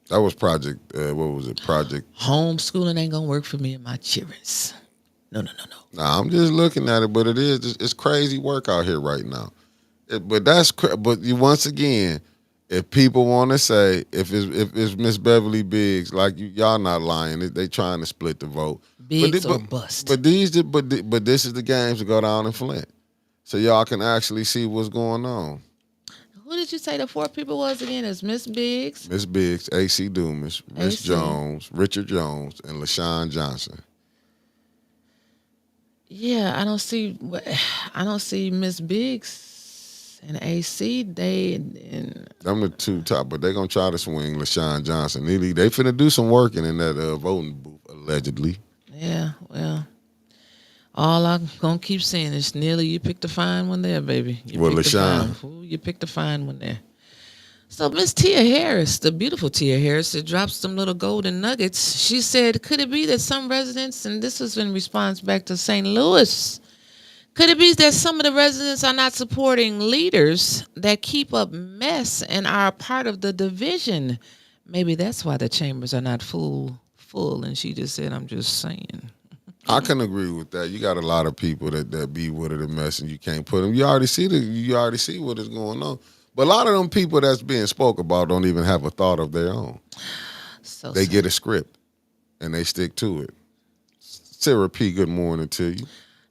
was Project. What was it? Project. Homeschooling ain't gonna work for me and my childrens. No. Nah, I'm just looking at it, but it's crazy work out here right now. But once again, if people want to say if it's Miss Beverly Biggs, like y'all not lying, they trying to split the vote. Biggs or bust. But this is the games to go down in Flint, so y'all can actually see what's going on. Who did you say the 4 people was again? It's Miss Biggs, AC Dumas, Rich Jones, Richard Jones, and LaShawn Johnson. Yeah, I don't see Miss Biggs and AC. I'm the 2 top, but they're gonna try to swing LaShawn Johnson. They finna do some working in that voting booth, allegedly. Yeah, well, all I'm gonna keep saying is, Neely, you picked a fine one there, baby. You picked a fine one there. So Miss Tia Harris, the beautiful Tia Harris, that dropped some little golden nuggets. She said, could it be that some residents, and this was in response back to St. Louis, could it be that some of the residents are not supporting leaders that keep up mess and are part of the division? Maybe that's why the chambers are not full. And she just said, I'm just saying. I can agree with that. You got a lot of people that be with it a mess, and you can't put them. You already see what is going on. But a lot of them people that's being spoke about don't even have a thought of their own. So they get a script and they stick to it. Sarah P., good morning to you.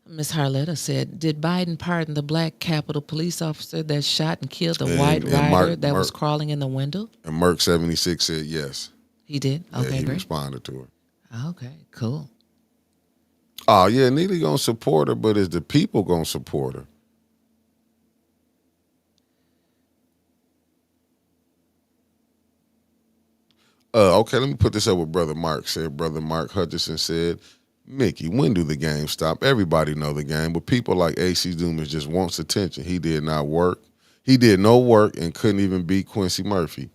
Miss Harletta said, did Biden pardon the black Capitol police officer that shot and killed the white rider that was crawling in the window? And Merck 76 said yes. He did? Okay, he great. responded to her. Okay, cool. Oh, yeah, Neely gonna support her, but is the people gonna support her? Okay, let me put this up what Brother Mark said. Brother Mark Hutchinson said, Mickey, when do the games stop? Everybody know the game, but people like AC Dumas just wants attention. He did not work. He did no work and couldn't even beat Quincy Murphy.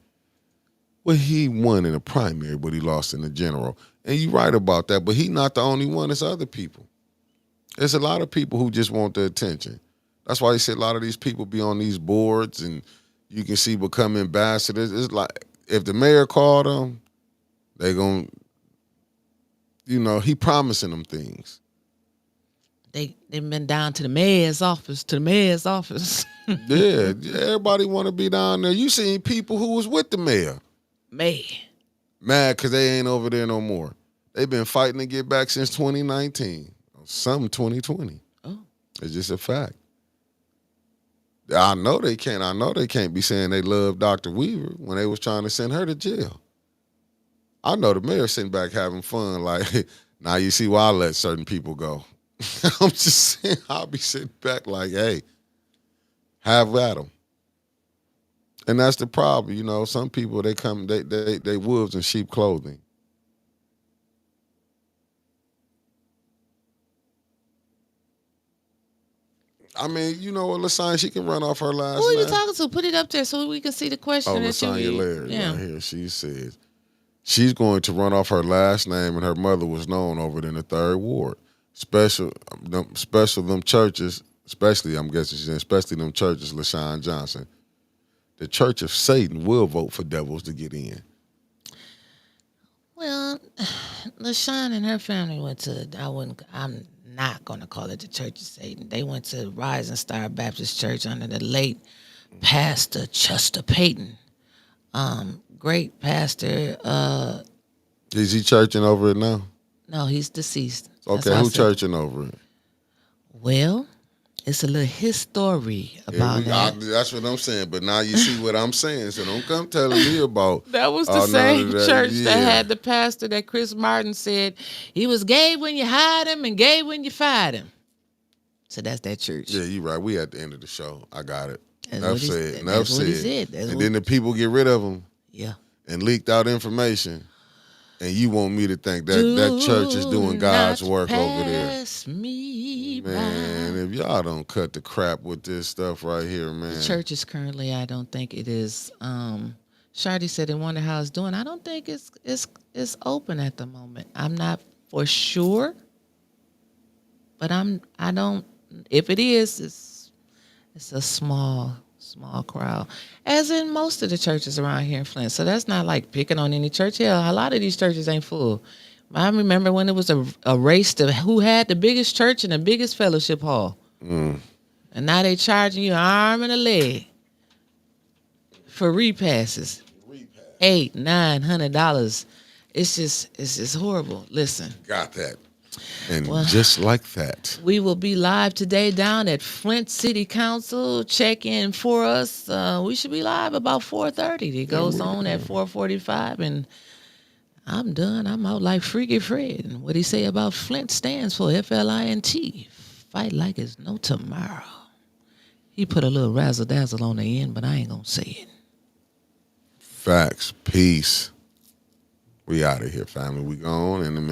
Well, he won in the primary, but he lost in the general. And you're right about that, but he's not the only one. It's other people. There's a lot of people who just want the attention. That's why he said a lot of these people be on these boards and you can see become ambassadors. It's like if the mayor called them, they going to, he promising them things. They've been down to the mayor's office, Yeah, everybody want to be down there. You seen people who was with the mayor. Mad because they ain't over there no more. They've been fighting to get back since 2019. Some 2020. Oh. It's just a fact. I know they can't be saying they love Dr. Weaver when they was trying to send her to jail. I know the mayor sitting back having fun like, now you see why I let certain people go. I'm just saying, I'll be sitting back like, hey, have at them. And that's the problem, some people, they wolves in sheep clothing. I mean, LaSanya, she can run off her last name. Who are you talking to? Put it up there so we can see the question. LaSanya Larry right here. She says she's going to run off her last name, and her mother was known over it in the 3rd Ward. Special them churches, especially, I'm guessing she's saying, especially them churches, LaShawn Johnson. The Church of Satan will vote for devils to get in. Well, LaShawn and her family went to, I'm not going to call it the Church of Satan. They went to Rising Star Baptist Church under the late Pastor Chester Payton. Great pastor. Is he churching over it now? No, he's deceased. Okay, who's churching over it? Well, it's a little history about that. That's what I'm saying. But now you see what I'm saying. So don't come telling me about. That was the same church that had the pastor that Chris Martin said he was gay when you hired him and gay when you fired him. So that's that church. Yeah, you're right. We at the end of the show. I got it. Enough said. And then the people get rid of them. Yeah. And leaked out information. And you want me to think that church is doing God's work over there. Man, if y'all don't cut the crap with this stuff right here, man. The church is currently, I don't think it is. Shardy said they wonder how it's doing. I don't think it's open at the moment. I'm not for sure. But I don't, if it is, it's a small crowd, as in most of the churches around here in Flint. So that's not like picking on any church. Hell, a lot of these churches ain't full. I remember when it was a race to who had the biggest church and the biggest fellowship hall. And now they charging you an arm and a leg for repasses. $800-900. It's just horrible. Listen. Got that. And just like that, we will be live today down at Flint City Council. Check in for us. We should be live about 4:30. It goes on at 4:45, and I'm done. I'm out like Freaky Fred. And what he say about Flint stands for FLINT. Fight like it's no tomorrow. He put a little razzle dazzle on the end, but I ain't gonna say it. Facts. Peace. We out of here, family. We gone in a minute.